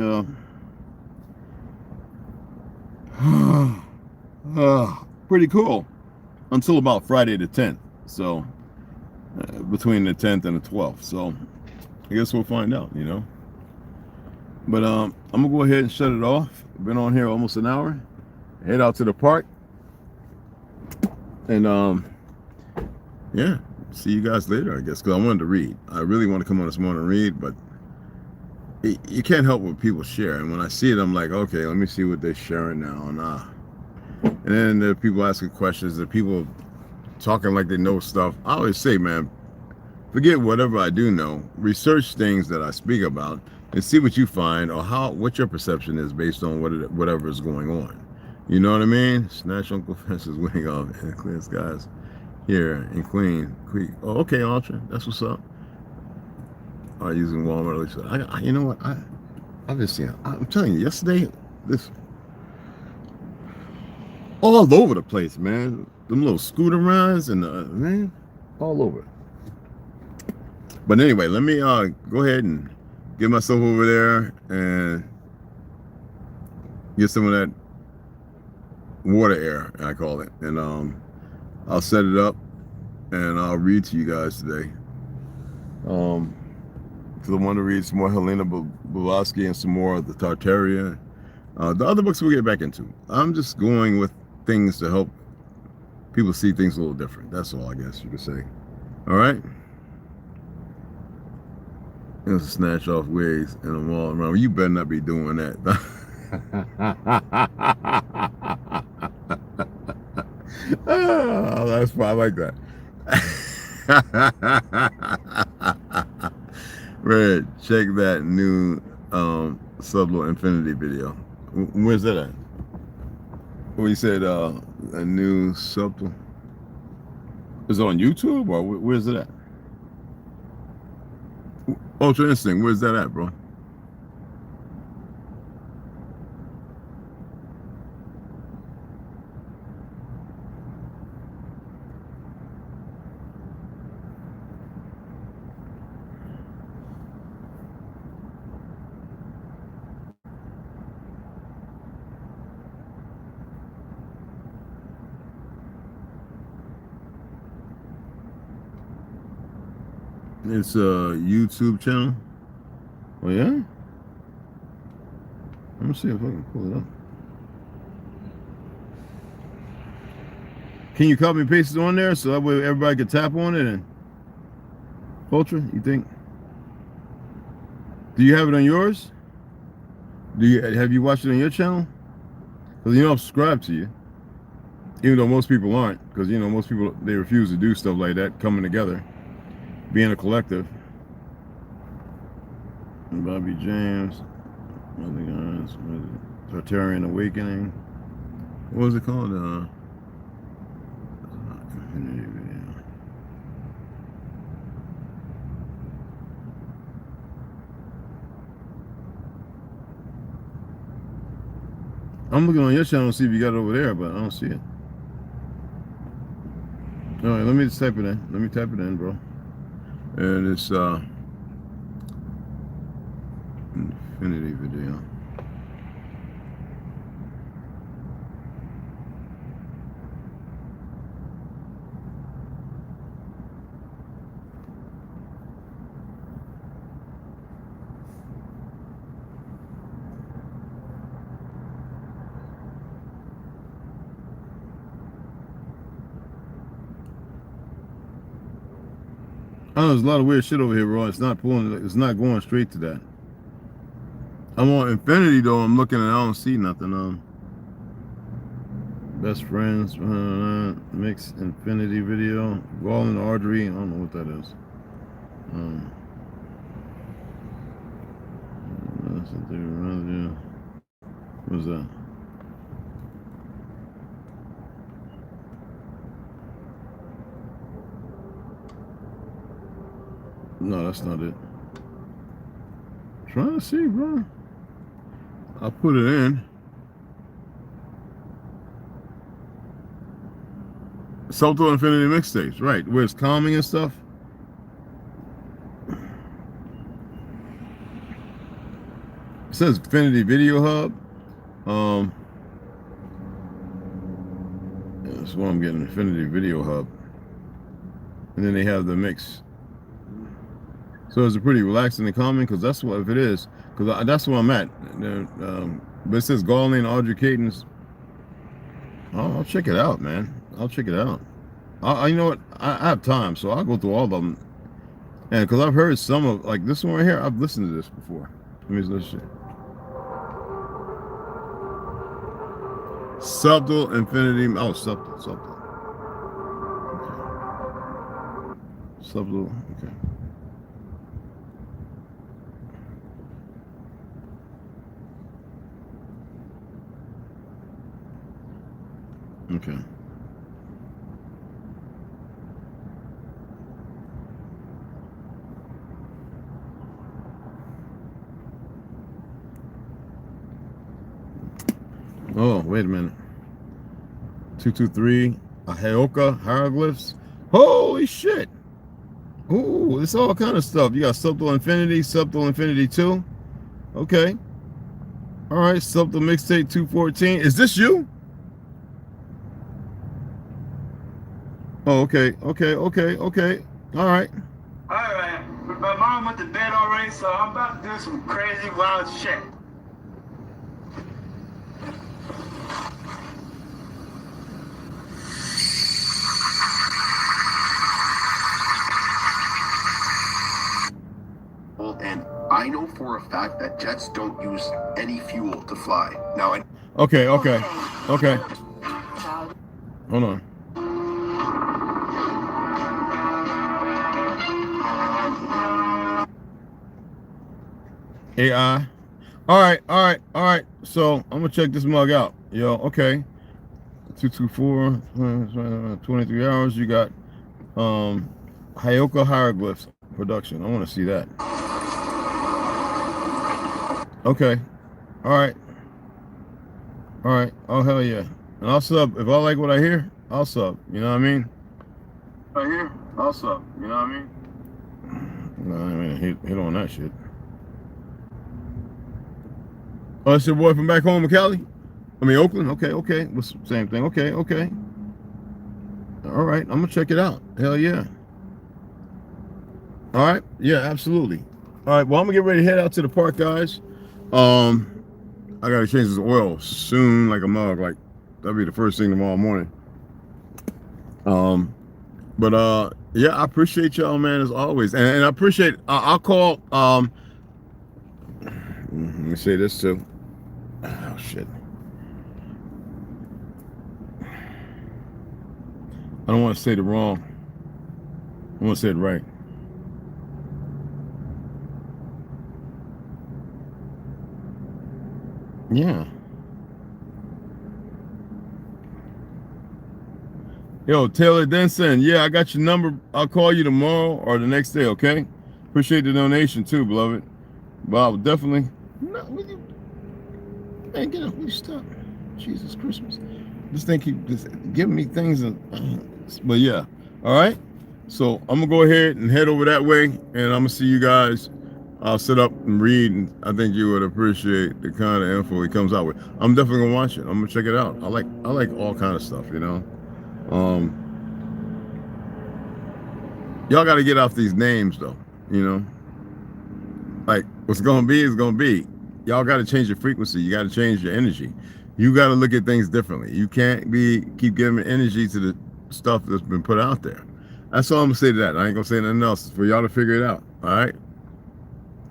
pretty cool until about Friday the 10th. So, between the 10th and the 12th. So, I guess we'll find out, you know. But I'm gonna go ahead and shut it off. Been on here almost an hour. Head out to the park. And yeah, see you guys later, I guess, because I wanted to read. I really want to come on this morning and read, but you can't help what people share. And when I see it, I'm like, okay, let me see what they're sharing now. And then there are people asking questions, there are people talking like they know stuff. I always say, man, forget whatever I do know. Research things that I speak about and see what you find, or what your perception is based on whatever is going on. You know what I mean? Snatch Uncle Fence's wing off and clear skies here in Queen Creek. Oh, okay, Ultra. That's what's up. Using Walmart. You know what? I've been seeing. I'm telling you, yesterday, this all over the place, man. Them little scooter rides and man, all over. But anyway, let me go ahead and get myself over there and get some of that water air, I call it. And I'll set it up and I'll read to you guys today. Because I want to read some more Helena Blavatsky and some more of the Tartaria. The other books we'll get back into. I'm just going with things to help people see things a little different. That's all, I guess you could say. All right? It's a snatch off wigs and a wall around. You better not be doing that. Oh, that's fine. I like that. Red, check that new Subtle Infinity video. Where's that at? Well, you said a new Subtle. Is it on YouTube or where's it at? Ultra Instinct, where's that at, bro? It's a YouTube channel. Oh yeah? Let me see if I can pull it up. Can you copy and paste it on there so that way everybody can tap on it? And Ultra, you think? Do you have it on yours? Have you watched it on your channel? Because you know I'm subscribed to you. Even though most people aren't, because you know most people they refuse to do stuff like that, coming together, being a collective. Bobby James, Tartarian Awakening. What was it called? Infinity video. I'm looking on your channel to see if you got it over there, but I don't see it. All right, let me just type it in. Let me type it in, bro. And it's Infinity video. Oh, there's a lot of weird shit over here, bro. It's not pulling. It's not going straight to that. I'm on Infinity though. I'm looking and I don't see nothing. Best friends, mix Infinity video. Golden artery. I don't know what that is. What's that? No, that's not it. Trying to see, bro. I put it in. Subtle Infinity mixtapes, right? Where it's calming and stuff. It says Infinity Video Hub. That's what I'm getting. Infinity Video Hub. And then they have the mix. So is it pretty relaxing and calming? Because that's what, if it is, because that's where I'm at. But it says Garland, Audrey Cadence. I'll check it out, man. I'll check it out. You know what? I have time, so I'll go through all of them. And because I've heard some of, like this one right here, I've listened to this before. Let me listen. Subtle Infinity. Oh, subtle. Okay. Subtle. Okay. Okay. Oh, wait a minute. 223 Aheoka hieroglyphs. Holy shit. Ooh, it's all kind of stuff. You got Subtle Infinity 2. Okay. All right, Subtle Mixtape 214. Is this you? Oh, okay. All right. But my mom went to bed already, so I'm about to do some crazy, wild shit. And I know for a fact that jets don't use any fuel to fly. Now, Okay. Hold on. AI. All right. So I'm gonna check this mug out. Yo, okay. 224, 23 hours. You got Hyoka hieroglyphs production. I want to see that. Okay. All right. Oh hell yeah. And I'll sub if I like what I hear. I'll sub. You know what I mean? I hear. I'll sub. You know what I mean? No, I mean hit on that shit. Oh, that's your boy from back home in Cali? I mean, Oakland? Okay. What's the same thing? Okay. All right, I'm gonna check it out. Hell yeah. All right, yeah, absolutely. All right, well, I'm gonna get ready to head out to the park, guys. I gotta change this oil soon, like a mug. Like, that'll be the first thing tomorrow morning. But yeah, I appreciate y'all, man, as always. And I appreciate, I'll call, let me say this too. Oh, shit. I don't want to say the wrong. I want to say it right. Yeah. Yo, Taylor Denson. Yeah, I got your number. I'll call you tomorrow or the next day, okay? Appreciate the donation too, beloved. But I will definitely. No, will you? Man, get up. Will you stop? Jesus Christmas. This thing keep just giving me things. But yeah. All right. So I'm gonna go ahead and head over that way, and I'm gonna see you guys. I'll sit up and read, and I think you would appreciate the kind of info he comes out with. I'm definitely gonna watch it. I'm gonna check it out. I like all kind of stuff, you know. Y'all got to get off these names though, you know. Like what's gonna be is gonna be. Y'all got to change your frequency. You got to change your energy. You got to look at things differently. You can't keep giving energy to the stuff that's been put out there. That's all I'm gonna say to that. I ain't gonna say nothing else. It's for y'all to figure it out. All right.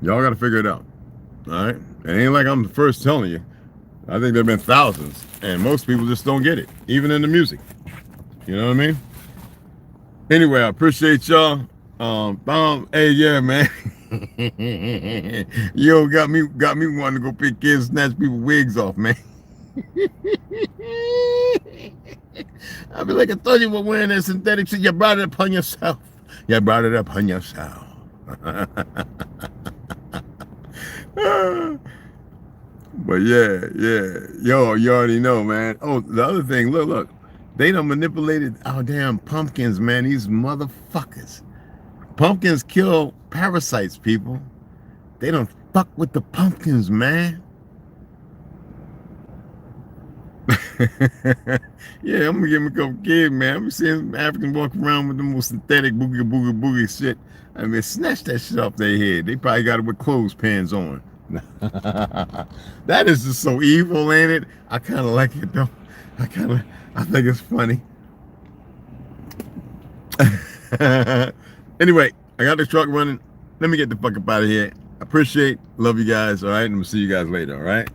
Y'all got to figure it out. All right. It ain't like I'm the first telling you. I think there've been thousands, and most people just don't get it, even in the music. You know what I mean? Anyway, I appreciate y'all. Hey, yeah, man. Yo, got me wanting to go pick kids, snatch people wigs off, man. I be like, I thought you were wearing that synthetic shit. You brought it upon yourself. You brought it upon yourself. But yeah. Yo, you already know, man. Oh, the other thing, look. They done manipulated our damn pumpkins, man. These motherfuckers. Pumpkins kill parasites, people. They don't fuck with the pumpkins, man. Yeah, I'm gonna give him a couple kids, man. I'm seeing Africans walk around with the most synthetic boogie shit. I mean, snatch that shit off their head. They probably got it with clothespins on. That is just so evil, ain't it? I kind of like it though. I think it's funny. Anyway, I got the truck running. Let me get the fuck up out of here. I appreciate, love you guys, all right? And we'll see you guys later, all right?